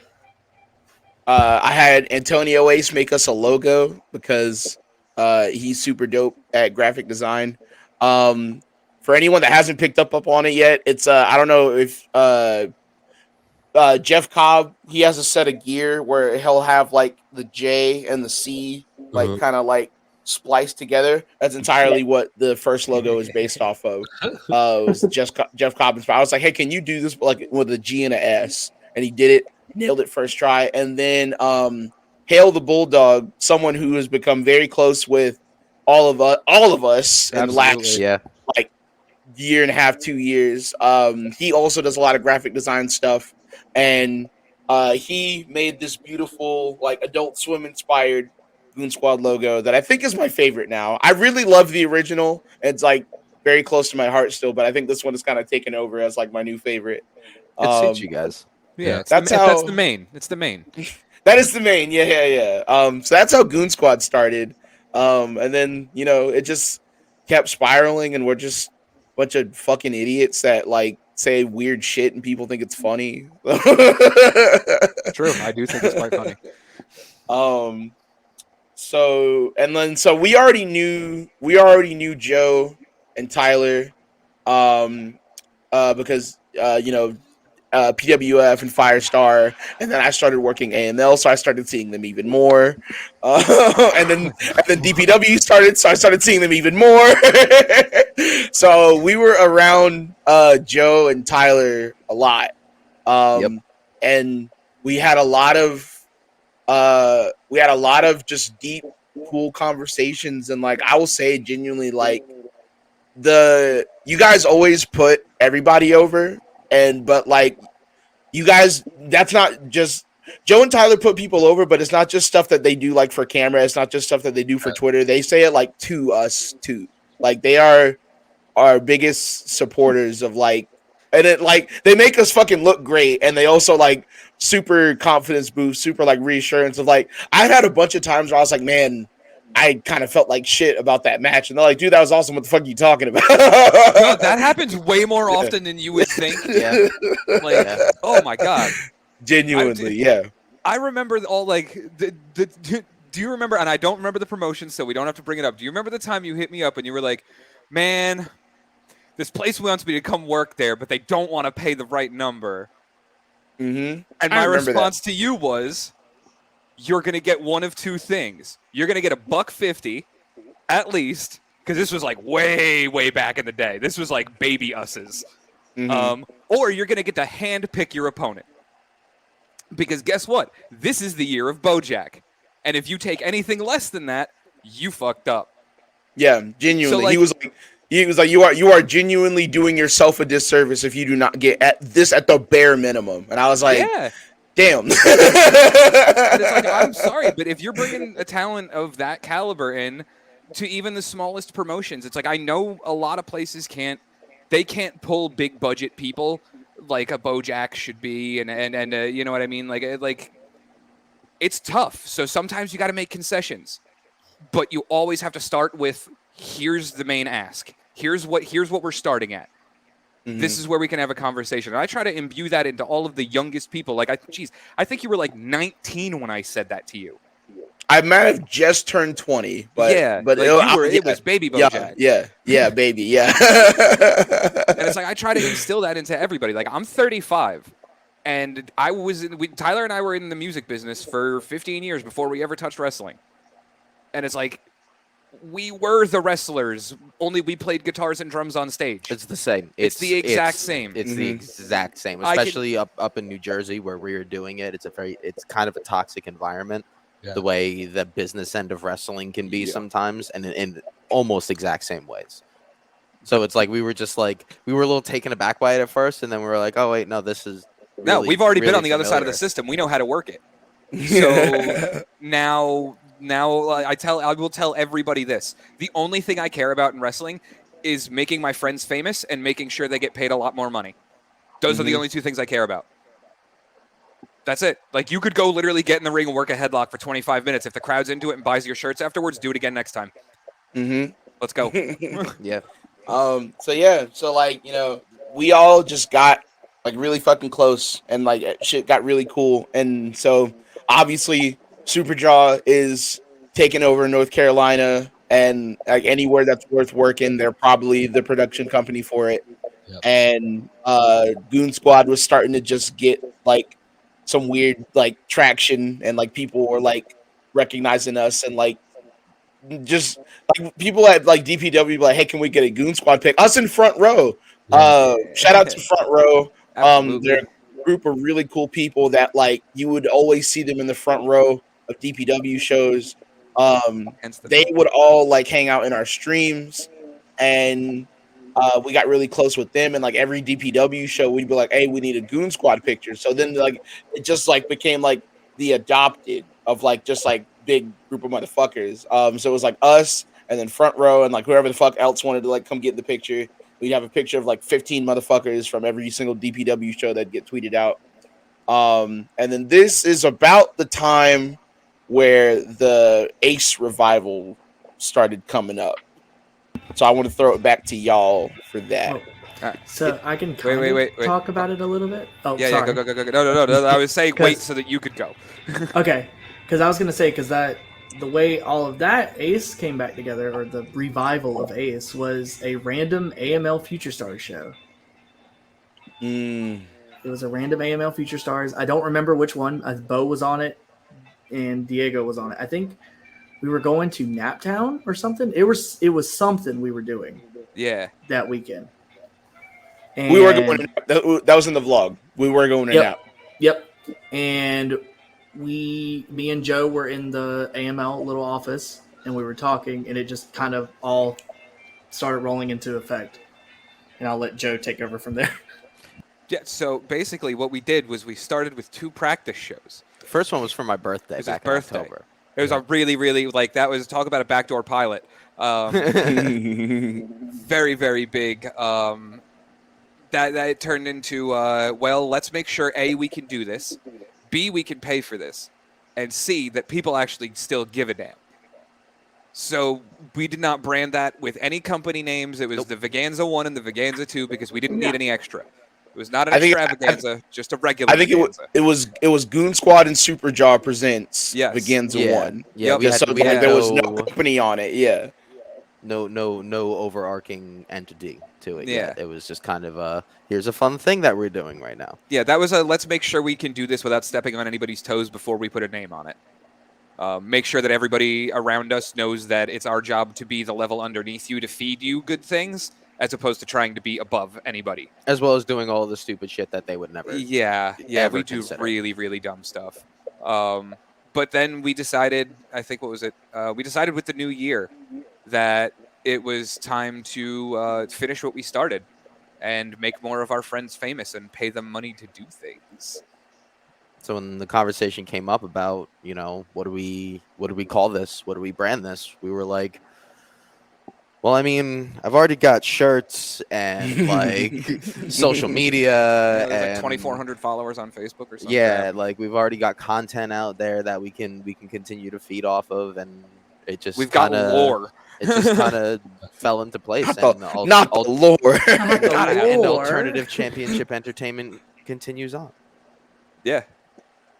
I had Antonio Ace make us a logo because he's super dope at graphic design. For anyone that hasn't picked up on it yet, it's I don't know if Jeff Cobb, he has a set of gear where he'll have like the J and the C like kind of like spliced together. That's entirely what the first logo is based off of. It was Jeff Cobb inspired. I was like, hey, can you do this like with a G and a S? And he did it, nailed it first try. And then Hale the Bulldog, someone who has become very close with all of us in the last Absolutely. Yeah. like year and a half, 2 years. He also does a lot of graphic design stuff, and he made this beautiful like Adult Swim inspired Goon Squad logo that I think is my favorite now. I really love the original. It's like very close to my heart still, but I think this one is kind of taken over as like my new favorite. It suits you guys. Yeah, Yeah. that's the main. It's the main. That is the main. Yeah. So that's how Goon Squad started. And then, it just kept spiraling and we're just a bunch of fucking idiots that like say weird shit and people think it's funny. True, I do think it's quite funny. So we already knew Joe and Tyler, because PWF and Firestar, and then I started working AML, so I started seeing them even more. And then DPW started, so I started seeing them even more. So we were around Joe and Tyler a lot, and we had a lot of just deep, cool conversations, and like I will say, genuinely, like you guys always put everybody over. But like you guys, that's not just Joe and Tyler put people over, but it's not just stuff that they do like for camera. It's not just stuff that they do for Twitter. They say it like to us too. Like they are our biggest supporters of like, and it like they make us fucking look great, and they also like super confidence boost, super like reassurance of like I've had a bunch of times where I was like, man, I kind of felt like shit about that match, and they're like, dude, that was awesome. What the fuck are you talking about? No, that happens way more often than you would think. Yeah. Like, oh my god, genuinely, yeah. I remember all like do you remember? And I don't remember the promotion, so we don't have to bring it up. Do you remember the time you hit me up and you were like, man, this place wants me to come work there, but they don't want to pay the right number. Mm-hmm. And my response to you was, you're going to get one of two things. You're going to get $150 at least, because this was like way, way back in the day. This was like baby us's. Mm-hmm. Or you're going to get to hand pick your opponent. Because guess what? This is the year of Bojack. And if you take anything less than that, you fucked up. Yeah, genuinely. So, like, he was like, you are genuinely doing yourself a disservice if you do not get at the bare minimum. And I was like, yeah. Damn. And it's like, I'm sorry, but if you're bringing a talent of that caliber in to even the smallest promotions, it's like, I know a lot of places can't pull big budget people like a Bojack should be, and you know what I mean? Like it's tough. So sometimes you got to make concessions, but you always have to start with, here's the main ask. Here's what we're starting at. Mm-hmm. This is where we can have a conversation. And I try to imbue that into all of the youngest people. Like, I think you were like 19 when I said that to you. I might have just turned 20, but like it was baby Bojack. Yeah, baby, yeah. And it's like, I try to instill that into everybody. Like, I'm 35, and Tyler and I were in the music business for 15 years before we ever touched wrestling. And it's like, we were the wrestlers, only we played guitars and drums on stage. It's the same. It's the exact same. It's the exact same, especially up in New Jersey where we're doing it. It's kind of a toxic environment, the way the business end of wrestling can be sometimes, and in almost exact same ways. So it's like we were a little taken aback by it at first, and then we were like, oh wait, no, this is really, we've already been really on the other side of the system. We know how to work it. So now I will tell everybody this. The only thing I care about in wrestling is making my friends famous and making sure they get paid a lot more money. Those are the only two things I care about. That's it. Like, you could go literally get in the ring and work a headlock for 25 minutes. If the crowd's into it and buys your shirts afterwards, do it again next time. Mm-hmm. Let's go. Yeah. So like, we all just got like really fucking close, and like shit got really cool. And so obviously SuperJaw is taking over North Carolina, and like anywhere that's worth working, they're probably the production company for it. Yep. And Goon Squad was starting to just get like some weird like traction, and like people were like recognizing us, and like just like people at like DPW be like, hey, can we get a Goon Squad pick? Us in Front Row. Shout out to Front Row. They're a group of really cool people that like you would always see them in the front row of DPW shows. They would all like hang out in our streams, and We got really close with them, and like every DPW show, we'd be like, "Hey, we need a Goon Squad picture." So then, like, it just like became like the adopted of like just like big group of motherfuckers. So it was like us, and then Front Row, and like whoever the fuck else wanted to like come get the picture. We'd have a picture of like 15 motherfuckers from every single DPW show that get tweeted out. And then this is about the time where the Ace revival started coming up. So I want to throw it back to y'all for that. So I can wait. talk about it a little bit. Oh, Yeah, sorry. go. No. I was saying wait so that you could go. Okay, because I was gonna say that the way all of that Ace came back together, or the revival of Ace, was a random AML Future Stars show. It was a random AML Future Stars. I don't remember which one. Bo was on it, and Diego was on it. I think we were going to Naptown or something. It was something we were doing. Yeah. That weekend. And, we were going. That was in the vlog. We were going to Nap. Yep. And me and Joe were in the AML little office, and we were talking, and it just kind of all started rolling into effect. And I'll let Joe take over from there. Yeah, so basically what we did was we started with 2 practice shows. The first one was for my birthday back in October. It was a really, like, that was, talk about a backdoor pilot. Very, very big. That turned into, well, let's make sure, A, we can do this, B, we can pay for this, and C, that people actually still give a damn. So we did not brand that with any company names. It was the Veganza 1 and the Veganza 2 because we didn't need any extra. It was not an extravaganza, just a regular. I think it was Goon Squad and SuperJaw presents Veganza 1. Yeah, there was no company on it. Yeah, no overarching entity to it. Yeah, yet. It was just kind of here's a fun thing that we're doing right now. Yeah, that was a let's make sure we can do this without stepping on anybody's toes before we put a name on it. Make sure that everybody around us knows that it's our job to be the level underneath you to feed you good things, as opposed to trying to be above anybody. As well as doing all the stupid shit that they would never. Yeah, we do really, really dumb stuff. But then we decided, I think, what was it? We decided with the new year that it was time to finish what we started and make more of our friends famous and pay them money to do things. So when the conversation came up about, what do we call this? What do we brand this? We were like, well, I mean, I've already got shirts and like social media and like 2,400 followers on Facebook or something. Yeah, like we've already got content out there that we can continue to feed off of, and it just we've got lore. It just kind of fell into place. Not the lore. And alternative championship entertainment continues on. Yeah,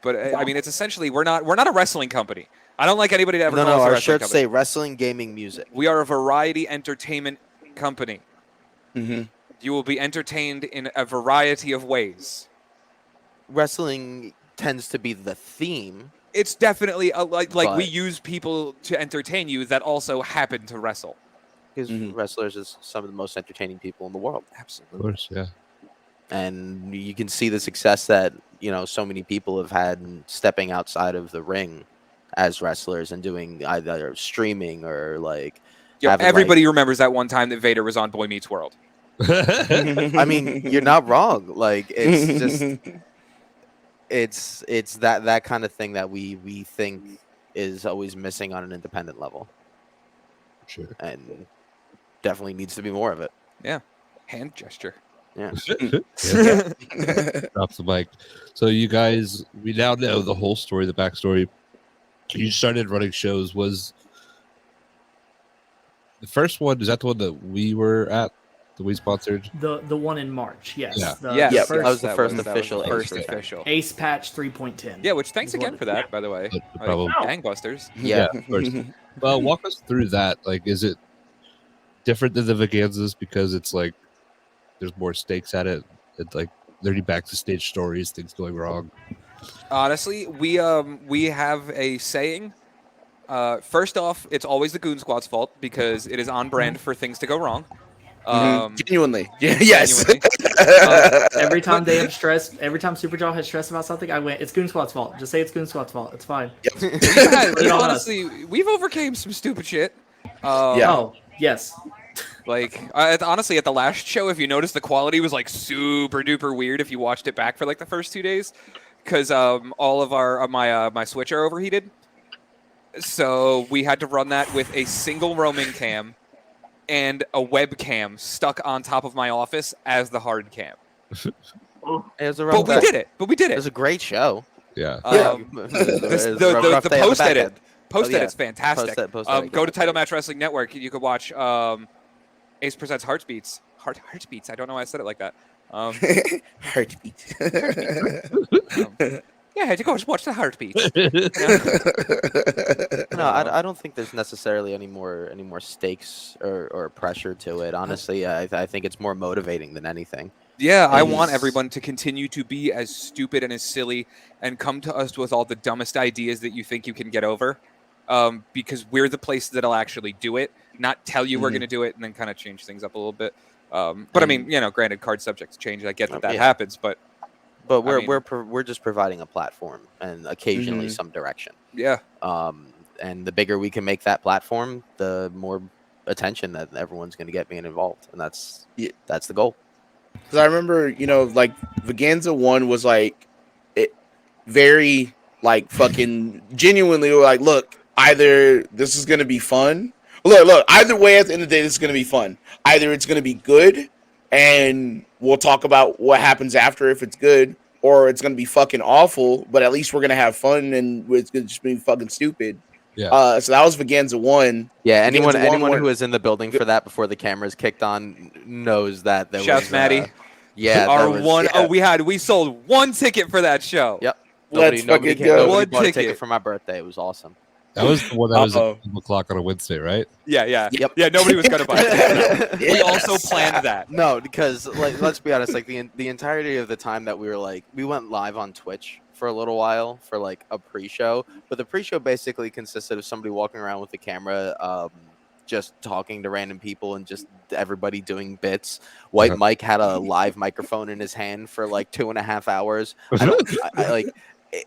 but I mean, it's essentially we're not a wrestling company. I don't like anybody to ever call us a our wrestling shirts company. say wrestling, gaming, music. We are a variety entertainment company. Mm-hmm. You will be entertained in a variety of ways. Wrestling tends to be the theme. It's definitely like we use people to entertain you that also happen to wrestle. Because wrestlers is some of the most entertaining people in the world. Absolutely. Of course, yeah. And you can see the success that, so many people have had in stepping outside of the ring as wrestlers and doing either streaming or like. Everybody remembers that one time that Vader was on Boy Meets World. I mean, you're not wrong. Like, it's just. It's that kind of thing that we think is always missing on an independent level. Sure. And definitely needs to be more of it. Yeah. Hand gesture. Yeah. Drops the mic. So you guys, we now know the whole story, the backstory. You started running shows. Was the first one, is that the one that we were at? That we sponsored? The one in March, yes. Yeah. That was the first official Ace Patch 3.10. Yeah, which thanks again for that, by the way. Gangbusters. Yeah. Of course. Well, walk us through that. Like, is it different than the Veganzas because it's like there's more stakes at it? It's like learning backstage stories, things going wrong. Honestly, we have a saying. First off, it's always the Goon Squad's fault because it is on brand for things to go wrong. Genuinely. Yes. Every time they have stress, every time SuperJaw has stress about something, I went, it's Goon Squad's fault. Just say it's Goon Squad's fault. It's fine. Honestly, we've overcame some stupid shit. Oh, yes. Like, honestly, at the last show, if you noticed, the quality was like super duper weird if you watched it back for like the first 2 days, because all of our my switcher overheated. So we had to run that with a single roaming cam and a webcam stuck on top of my office as the hard cam. Oh, It was a rough But we day. did it. But we did It it. was a great show. Yeah. It was a rough The day on post back edit. end. Post Oh, yeah. edit's fantastic. Post edit, Go yeah, to Title great. Match Wrestling Network. You could watch Ace Presents Heartbeats. Heartbeats. I don't know why I said it like that. Heartbeat. Yeah, I had to go watch the Heartbeats. No, I don't think there's necessarily any more stakes or pressure to it. Honestly, I think it's more motivating than anything. Yeah, I And want he's- everyone to continue to be as stupid and as silly and come to us with all the dumbest ideas that you think you can get over, because we're the place that'll actually do it, not tell you we're Mhm. going to do it and then kind of change things up a little bit. But I mean, granted, card subjects change. I get that Yeah. happens, but But I mean- we're just providing a platform and occasionally Mhm. some direction. yeah, And the bigger we can make that platform, the more attention that everyone's going to get being involved, and that's the goal. Because I remember, like Vaganza 1 was like it very like fucking genuinely like, look, either this is gonna be fun. Look, either way at the end of the day, this is gonna be fun. Either it's gonna be good and we'll talk about what happens after if it's good, or it's gonna be fucking awful, but at least we're gonna have fun and it's gonna just be fucking stupid. Yeah. So that was Vaganza 1. Yeah, Vaganza 1 anyone who went- was in the building for that before the cameras kicked on knows that there Shouts was Maddie. Yeah, our that was, one. yeah. Oh, we sold one ticket for that show. Yep. Let's Nobody fucking go. bought a One ticket ticket. for my birthday. It was awesome. That was the one that was at Uh-oh. 12 o'clock on a Wednesday, right? Yeah. Yep. Yeah, nobody was gonna buy it. We Yes. also planned that. No, because like let's be honest, like the entirety of the time that we went live on Twitch for a little while for like a pre-show, but the pre-show basically consisted of somebody walking around with a camera, just talking to random people and just everybody doing bits. White Mike had a live microphone in his hand for like 2.5 hours.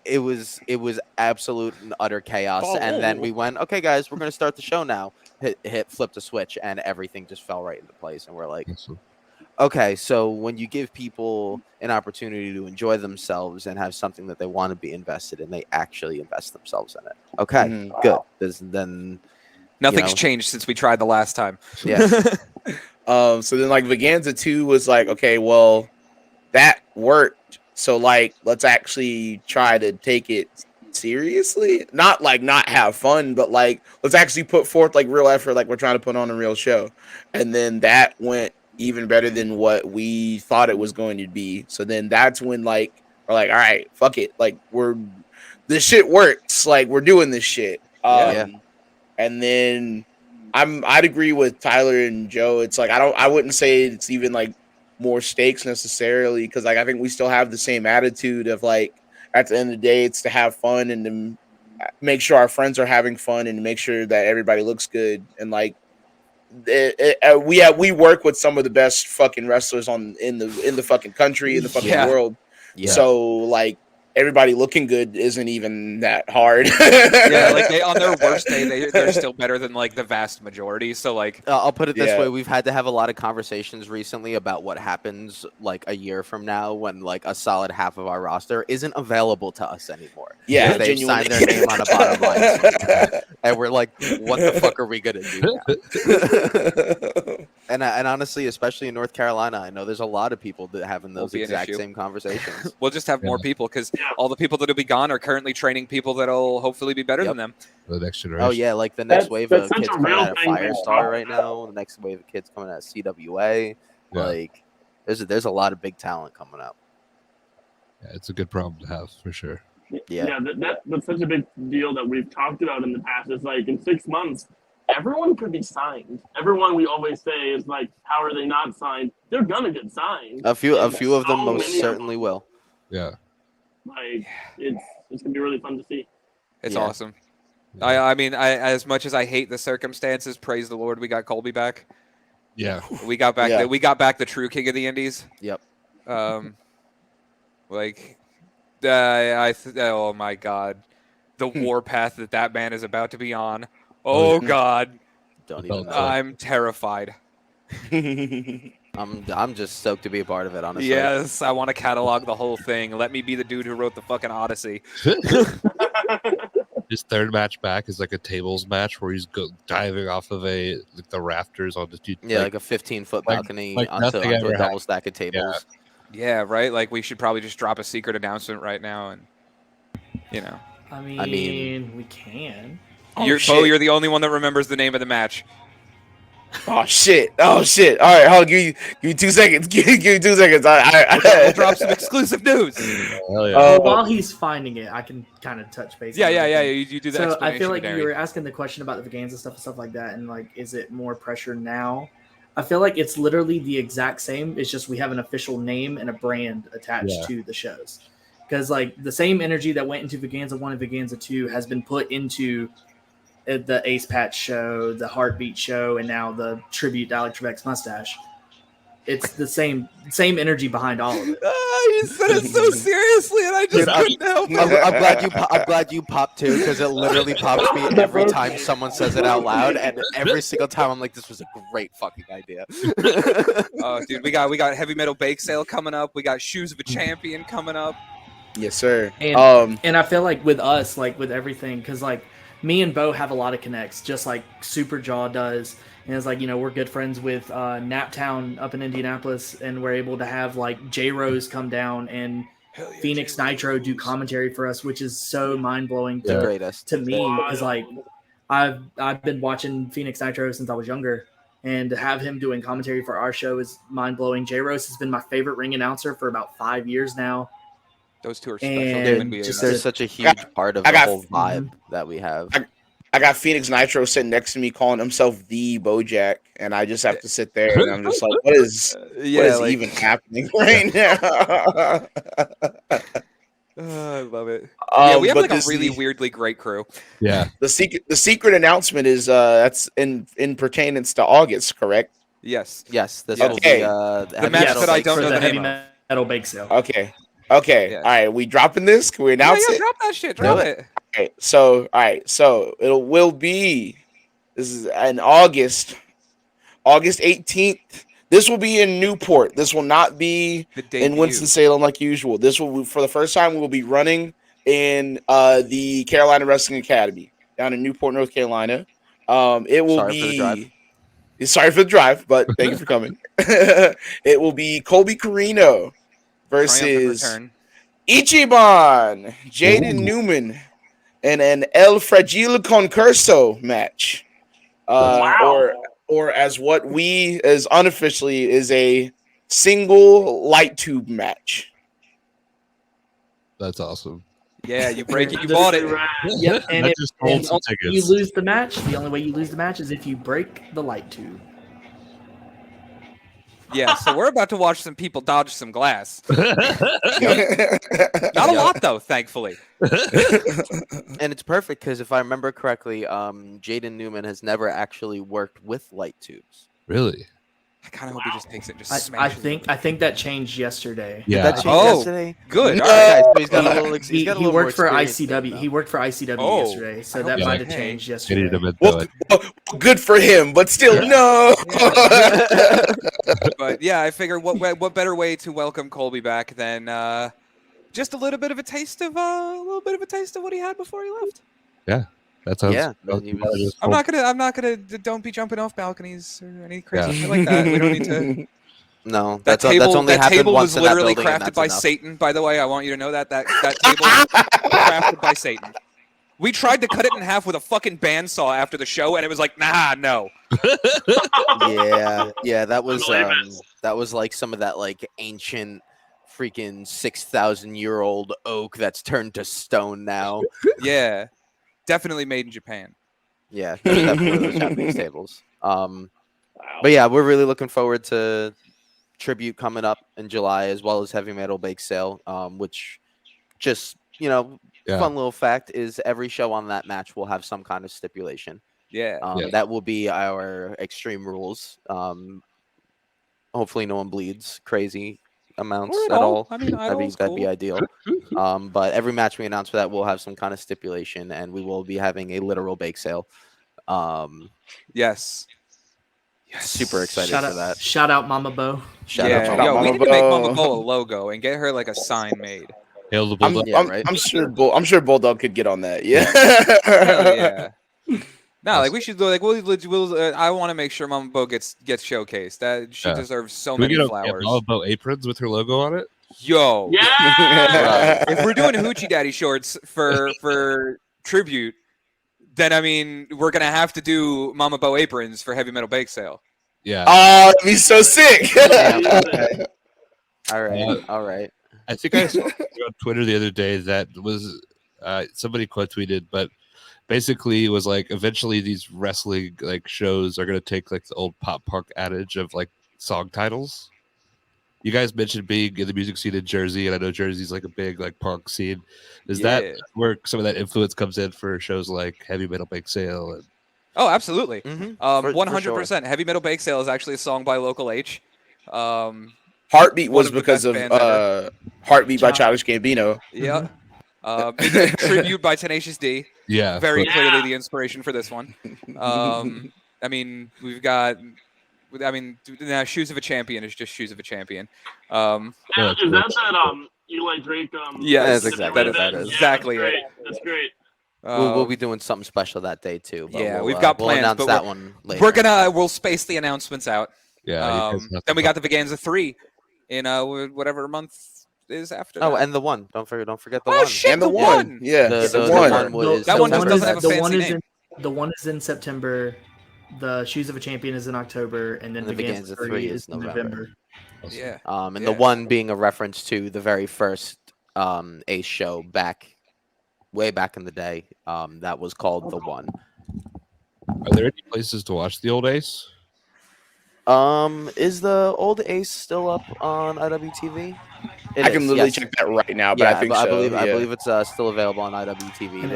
It was absolute and utter chaos. And then we went, okay, guys, we're gonna start the show now. Flip the switch, and everything just fell right into place. And we're like, Awesome. okay, so when you give people an opportunity to enjoy themselves and have something that they want to be invested in, they actually invest themselves in it. Okay, Mhm. good. Then Nothing's know. changed since we tried the last time. yeah, So then like Vaganza 2 was like, okay, well, that worked. So like, let's actually try to take it seriously. Not like not have fun, but like let's actually put forth like real effort, like we're trying to put on a real show. And then that went even better than what we thought it was going to be. So then that's when like we're like, all right, fuck it. Like this shit works. Like we're doing this shit. Yeah. And then I'd agree with Tyler and Joe. It's like I wouldn't say it's even like more stakes necessarily, because like I think we still have the same attitude of like at the end of the day it's to have fun and to make sure our friends are having fun and to make sure that everybody looks good. And like we work with some of the best fucking wrestlers in the fucking country, in the fucking Yeah. world. yeah. So like everybody looking good isn't even that hard. Yeah, like on their worst day, they're still better than like the vast majority. So like, I'll put it this Yeah. way: we've had to have a lot of conversations recently about what happens like a year from now when like a solid half of our roster isn't available to us anymore. Yeah, If they've signed their name on a bottom line, somewhere. And we're like, what the fuck are we gonna do now? And honestly, especially in North Carolina, I know there's a lot of people that having those be an exact issue. same conversations. we'll just have more Yeah. people because Yeah. all the people that'll be gone are currently training people that'll hopefully be better Yep. than them. The next generation. Oh yeah, like the next That's- wave that's of such kids a coming real out of thing to Firestar talk right now. The next wave of kids coming out of CWA. Yeah. Like, there's a lot of big talent coming up. Yeah, it's a good problem to have for sure. Yeah. That's such a big deal that we've talked about in the past. It's like in 6 months, everyone could be signed. Everyone we always say is like, how are they not signed? They're gonna get signed. A few And of them so most many of certainly them. will. Yeah. Like it's gonna be really fun to see. It's Yeah. awesome. I mean, as much as I hate the circumstances, praise the Lord, we got Colby back. Yeah. We got back. Yeah. We got back the true king of the Indies. Yep. Like, oh my God, the warpath that man is about to be on. Oh God, Don't Oh, even know. God. I'm terrified. I'm just stoked to be a part of it, honestly. Yes, I want to catalog the whole thing. Let me be the dude who wrote the fucking Odyssey. His third match back is like a tables match where he's diving off of the rafters on the Yeah, like a 15-foot balcony like onto nothing a ever double stack of tables. Yeah, right. Like we should probably just drop a secret announcement right now, and you know, I mean- mean, we can. Bo, shit. you're the only one that remembers the name of the match. Oh shit! Oh shit! All right, hold. Give me 2 seconds. Give me 2 seconds. We'll drop some exclusive news. Hell yeah. Well, while he's finding it, I can kind of touch base. Yeah, on yeah, yeah. everything. You do the So I explanation. feel like Derry. you were asking the question about the Veganza stuff and stuff like that, and like, is it more pressure now? I feel like it's literally the exact same. It's just we have an official name and a brand attached to the shows. Because like the same energy that went into Veganza 1 and Veganza 2 has been put into the Ace Patch show, the Heartbeat show, and now the tribute to Alex Trebek's mustache. It's the same energy behind all of it. You said it so seriously, and I just couldn't help it. I'm glad you popped too, because it literally pops me every time someone says it out loud, and every single time I'm like, this was a great fucking idea. Oh, dude, we got Heavy Metal Bake Sale coming up. We got Shoes of a Champion coming up. Yes, sir. And I feel like with us, like with everything, because like me and Bo have a lot of connects, just like SuperJaw does. And it's like, you know, we're good friends with Naptown up in Indianapolis, and we're able to have like J Rose come down and Phoenix Nitro do commentary for us, which is so mind blowing The greatest. to me. Because like I've been watching Phoenix Nitro since I was younger, and to have him doing commentary for our show is mind blowing. J Rose has been my favorite ring announcer for about 5 years now. Those two are special And human beings. There's such a huge part of the whole vibe that we have. I got Phoenix Nitro sitting next to me calling himself the Bojack, and I just have to sit there and I'm just like, what is even happening right now? I love it. Yeah, we have like a really weirdly great crew. Yeah. The secret announcement is that's in pertainance to August, correct? Yes. Yes, this Okay. will be The match that I don't for know the the Heavy name of. Metal Bake Sale. Okay. Yeah. All right, we dropping this? Can we announce Yeah, it? drop that shit. Drop it. Okay, so it will be, this is in August 18th. This will be in Newport. This will not be The in debut. Winston-Salem like usual. This will be, for the first time, we will be running in the Carolina Wrestling Academy down in Newport, North Carolina. It will Sorry for the drive. Sorry for the drive, but thank you for coming. It will be Colby Carino versus Triumphant return. Ichiban, Jaden Newman, and an El Fragile Concurso match. Or as what we as unofficially is a single light tube match. That's awesome. Yeah, you break it, you bought it. Yep, and I if just sold some you tickets. lose the match, the only way you lose the match is if you break the light tube. Yeah, so we're about to watch some people dodge some glass. Not Not a lot though, thankfully. And it's perfect because if I remember correctly, Jaden Newman has never actually worked with light tubes. Really? I kind of hope he just takes it and just I smashes it. think that changed yesterday. Yeah. Did that change Oh, yesterday? Good. All Alright, right. guys, so he's got a little. He's got a He little worked for more experience ICW. He worked for ICW Oh, yesterday, so I that hope might he's have okay. changed They need yesterday. to do it. good for him, but still, no. But yeah, I figure what better way to welcome Colby back than just a little bit of a taste of what he had before he left. That sounds. Yeah, and he was- I'm not gonna don't be jumping off balconies or any crazy shit like that. We don't need to. No, That that's table, only that happened table once was in that literally building, and crafted that's by enough. Satan. By the way, I want you to know that table was crafted by Satan. We tried to cut it in half with a fucking bandsaw after the show, and it was like, nah, no. Yeah, that was like some of that like ancient freaking 6,000-year-old oak that's turned to stone now. Yeah, definitely made in Japan. Yeah, that's definitely those Japanese tables. But yeah, we're really looking forward to Tribute coming up in July, as well as Heavy Metal Bake Sale, which just, Yeah. fun little fact is every show on that match will have some kind of stipulation. Yeah. Yeah. That will be our extreme rules. Hopefully no one bleeds crazy amounts Or at all. I mean, That'd be ideal. But every match we announce for that will have some kind of stipulation, and we will be having a literal bake sale. Yes. Super excited Shout for out, that. shout out, Mama Bo. Shout yeah, out to Shout out yo, Mama we Mama need to make Bo. Mama Bo a logo and get her like a sign made. Hail the I'm, Bulldog. Yeah, right. I'm sure Bulldog could get on that. Yeah. Hell yeah. No, like Awesome. we should like I want to make sure Mama Bo gets showcased. That she Yeah. deserves so Can we many get flowers. Malibu aprons with her logo on it? Yo, Yeah. if we're doing Hoochie Daddy shorts for tribute, then I mean we're gonna have to do Mama Bo aprons for Heavy Metal Bake Sale. Yeah. Oh, that'd be so sick. All right, all right. I think I saw something on Twitter the other day that was somebody quote tweeted, but basically it was like eventually these wrestling like shows are gonna take like the old pop punk adage of like song titles. You guys mentioned being in the music scene in Jersey, and I know Jersey's like a big like punk scene. Is Yeah. that where some of that influence comes in for shows like Heavy Metal Bake Sale? And Oh, absolutely. Mhm. 100%. Heavy Metal Bake Sale is actually a song by Local H. Heartbeat One was of the because best of bands ever. Heartbeat by Childish Gambino. Yeah. Tribute by Tenacious D. yeah, Very but- clearly the inspiration for this one. I mean, we've got. I mean, now Shoes of a Champion is just Shoes of a Champion. Yeah, Is that Eli Drake? Yeah, that's Cinnamon exactly Bun? what that is. Yeah, Exactly That's it. great. That's great. We'll be doing something special that day too. But Yeah, we'll, we've got we'll plans, announce but that one later. we'll space the announcements out. yeah. you guys have to Then we got the Veganza 3 in whatever month is after. Oh, that. and the one. Don't forget the Oh, one. shit. And the the one. one. Yeah, The- the the one. one was- That one September. doesn't have a the fancy one is name. the one is in September. The Shoes of a Champion is in October, and then And the Veganza Veganza 3 3 is is in November. November. Yeah. And Yeah. the one being a reference to the very first Ace show way back in the day. That was called The One. Are there any places to watch the old Ace? Is the old Ace still up on IWTV? It I can is, literally yes. check that right now, but Yeah, I think I so. believe I yeah. believe it's still available on IWTV. And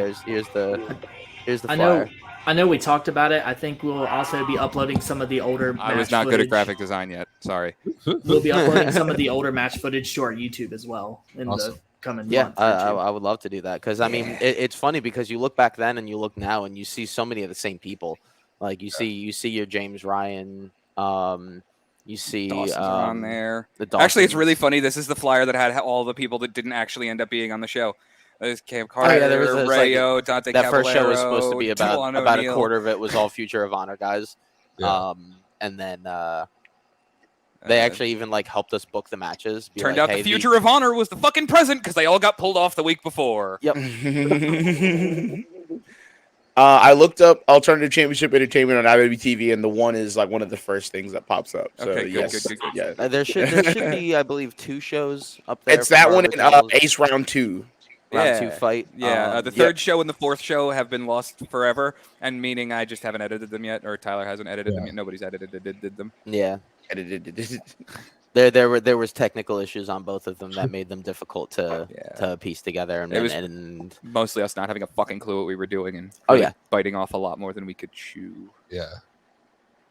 Here's the I flyer. know we talked about it. I think we'll also be uploading some of the older I was match not good at footage. graphic design yet. Sorry. We'll be uploading some of the older match footage to our YouTube as well in Awesome. the coming Yeah, month or two. I would love to do that because I mean it's funny because you look back then and you look now and you see so many of the same people. Like you see your James Ryan. You see Dawson's are on there. the Actually, it's Dawsons. really funny. This is the flyer that had all the people that didn't actually end up being on the show. There's Cam Oh, Carter, yeah, there was like, Rayo, Dante that first show was supposed to Caballero, be Juwan about a O'Neal. quarter of it was all Future of Honor guys. Yeah. And then they actually even like helped us book the matches. Be turned like, out hey, the Future of Honor was the fucking present because they all got pulled off the week before. Yep. I looked up Alternative Championship Entertainment on IWTV, and the one is like one of the first things that pops up. So Okay, good, yes, good. yeah. There should be, I believe, 2 shows up there. It's that for one in originals. Ace Round 2. Round 2 Yeah. fight. Yeah, the third show and the fourth show have been lost forever, and meaning I just haven't edited them yet, or Tyler hasn't edited them Yeah. yet. Nobody's edited them. Yeah. There was technical issues on both of them that made them difficult to piece together, and It was- and Mostly us not having a fucking clue what we were doing and Oh, really yeah. biting off a lot more than we could chew. Yeah.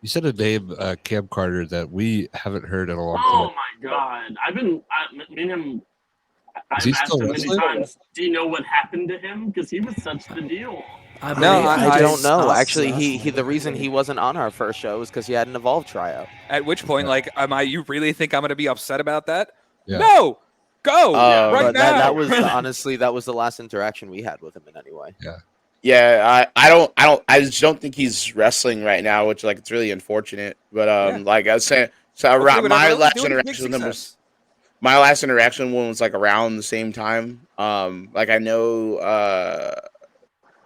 You said a name, Cam Carter, that we haven't heard in a long Oh time. my god! Me and him. I've Is he asked still him many wrestling? times. Do you know what happened to him? Because he was such the deal. I no, believe I he don't know. stopped Actually, he wrestling. the reason he wasn't on our first show was because he had an Evolve tryout. At which point, like, you really think I'm going to be upset about that? Yeah. No! Go! right But now! that was honestly that was the last interaction we had with him in any way. Yeah, I just don't think he's wrestling right now, which like it's really unfortunate. But like I was saying, so Hopefully around whatever my else last he's doing is a big interaction with him was success. my last interaction one was like around the same time. Like I know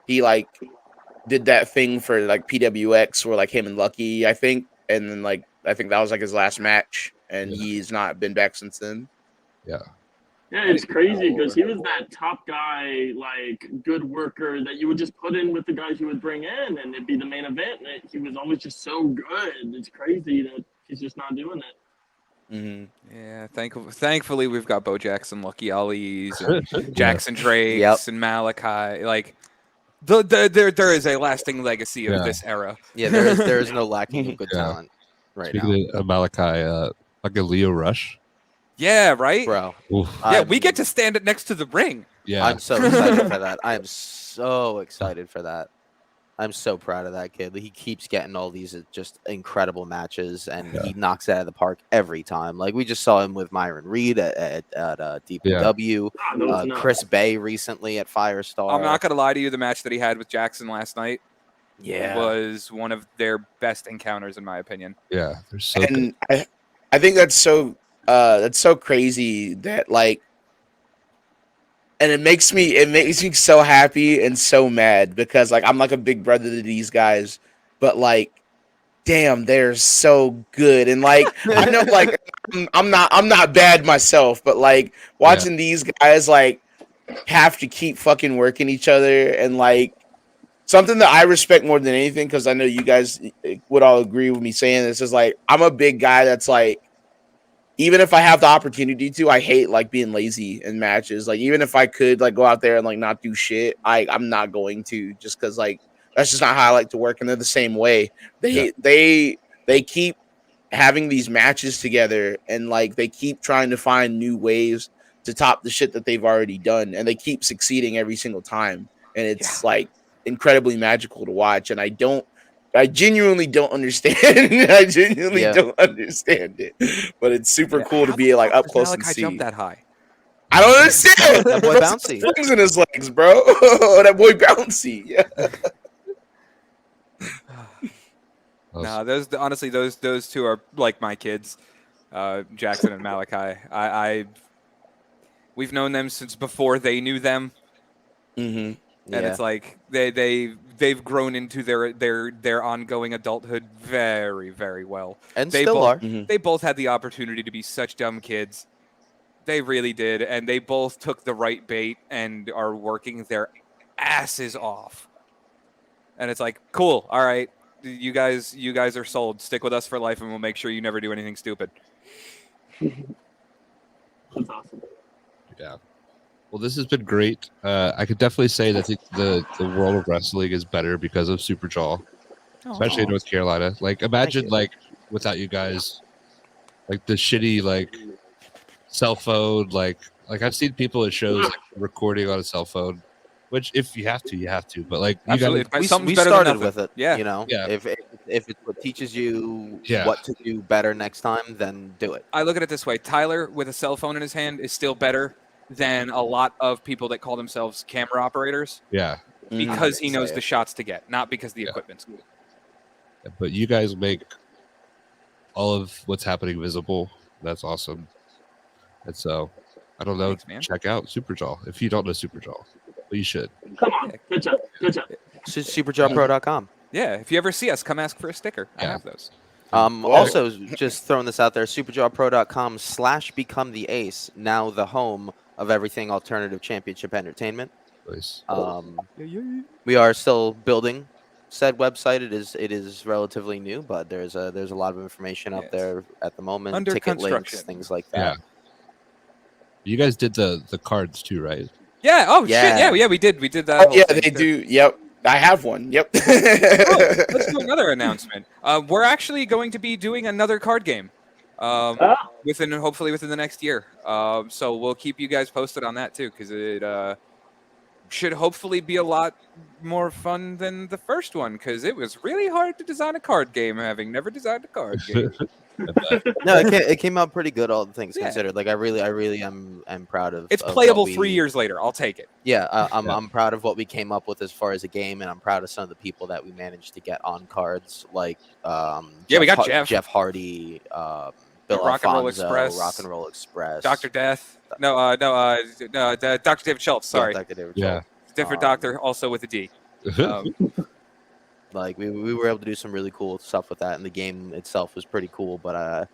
he like did that thing for like PWX where like him and Lucky, I think, and then like I think that was like his last match, and Yeah. he's not been back since then. Yeah, it's crazy because he was that top guy, like good worker that you would just put in with the guys you would bring in, and it'd be the main event. And he was always just so good. It's crazy that he's just not doing it. Mm-hmm. Yeah, thankfully we've got Bo Jackson, Lucky Ollie's, and Jackson Drakes, Yep. and Malachi. Like, there is a lasting legacy of Yeah. this era. Yeah, there is no lacking of good Yeah. talent right now, Speaking of Malachi, like a Leo Rush. Yeah, right? bro. Oof. Yeah, I'm- we get to stand it next to the ring. Yeah. I'm so excited for that. I am so excited for that. I'm so proud of that kid. He keeps getting all these just incredible matches, and Yeah. he knocks it out of the park every time. Like we just saw him with Myron Reed at DPW, Ah, those nuts. Chris Bay recently at Firestar. I'm not gonna lie to you. The match that he had with Jackson last night Yeah, was one of their best encounters, in my opinion. Yeah, they're so good. And I think that's so crazy that like, and it makes me so happy and so mad because like I'm like a big brother to these guys, but like, damn, they're so good. And like I know like I'm not bad myself, but like watching these guys like have to keep fucking working each other, and like something that I respect more than anything, because I know you guys would all agree with me saying this, is like I'm a big guy that's like, even if I have the opportunity to, I hate like being lazy in matches. Like even if I could like go out there and like not do shit, I'm not going to, just because like that's just not how I like to work. And they're the same way. They keep having these matches together, and like they keep trying to find new ways to top the shit that they've already done, and they keep succeeding every single time. And it's like incredibly magical to watch. And I genuinely don't understand. I genuinely don't understand it, but it's super cool to be like up close and see. Jump that high. I don't understand. That boy bouncy. Springs in his legs, bro. That boy bouncy. Yeah. No, honestly, those two are like my kids, Jackson and Malachi. We've known them since before they knew them. Mm-hmm. And it's like they've grown into their ongoing adulthood very, very well. And they still are. They both had the opportunity to be such dumb kids. They really did, and they both took the right bait and are working their asses off. And it's like, cool, all right, you guys are sold. Stick with us for life, and we'll make sure you never do anything stupid. That's awesome. Yeah. Well, this has been great. I could definitely say that the world of wrestling is better because of SuperJaw, especially in North Carolina. Like, imagine like without you guys, like the shitty like cell phone. Like I've seen people at shows like, recording on a cell phone, which if you have to, you have to. But like you guys, we started with it. Yeah. You know, Yeah. if it's what teaches you what to do better next time, then do it. I look at it this way: Tyler with a cell phone in his hand is still better than a lot of people that call themselves camera operators. Yeah. Because he knows the shots to get, not because the equipment's good. But you guys make all of what's happening visible. That's awesome. And so, I don't know. Thanks, man. Check out SuperJaw if you don't know SuperJaw, but you should. Come on. Good job. Good job. SuperJawPro.com. Yeah, if you ever see us, come ask for a sticker. I have those. Also, just throwing this out there, SuperJawPro.com/become the ace. Now the home of everything alternative championship entertainment. Nice. We are still building said website. It is relatively new, but there's a lot of information out there at the moment. Under Ticket construction. links, things like that. Yeah. You guys did the cards too, right? Yeah. Oh Yeah. shit. Yeah. We did that. Oh, yeah, they do. Yep. I have one. Yep. Let's do another announcement. We're actually going to be doing another card game. Hopefully within the next year. So we'll keep you guys posted on that too, because it should hopefully be a lot more fun than the first one, because it was really hard to design a card game, having never designed a card game. No, it came out pretty good, all things considered. Like I really am proud of. It's playable 3 years later. I'll take it. Yeah, I'm proud of what we came up with as far as a game, and I'm proud of some of the people that we managed to get on cards, like we got Jeff Hardy, Bill Rock and Roll Alfonso, Express, Rock and Roll Express, Dr. Death. Dr. David Schultz. Sorry, Dr. David Yeah. Schultz. different doctor, also with a D. Like we were able to do some really cool stuff with that, and the game itself was pretty cool. But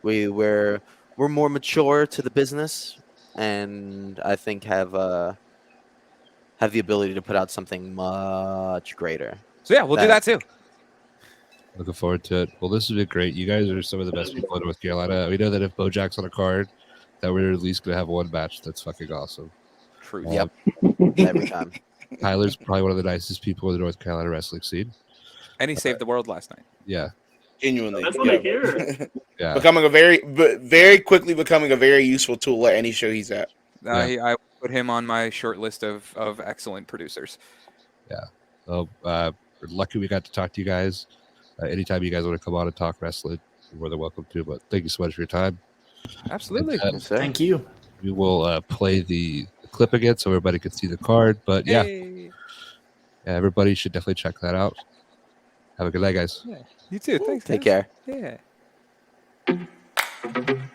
we're more mature to the business, and I think have the ability to put out something much greater. So yeah, we'll do that too. Looking forward to it. Well, this has been great. You guys are some of the best people in North Carolina. We know that if Bojack's on a card, that we're at least going to have one match. That's fucking awesome. True. Yep. Every time. Tyler's probably one of the nicest people in the North Carolina wrestling scene. And he saved the world last night. Yeah. Genuinely. That's what I hear. Yeah. Very quickly becoming a very useful tool at any show he's at. I put him on my short list of excellent producers. Yeah. So we're lucky we got to talk to you guys. Anytime you guys want to come on and talk wrestling, you're more than welcome to. But thank you so much for your time. Absolutely. And, Yes, sir. Thank you. we will play the clip again so everybody can see the card. But yeah, Hey. everybody should definitely check that out. Have a good night, guys. Yeah. You too. Thanks. Take guys. care. Yeah.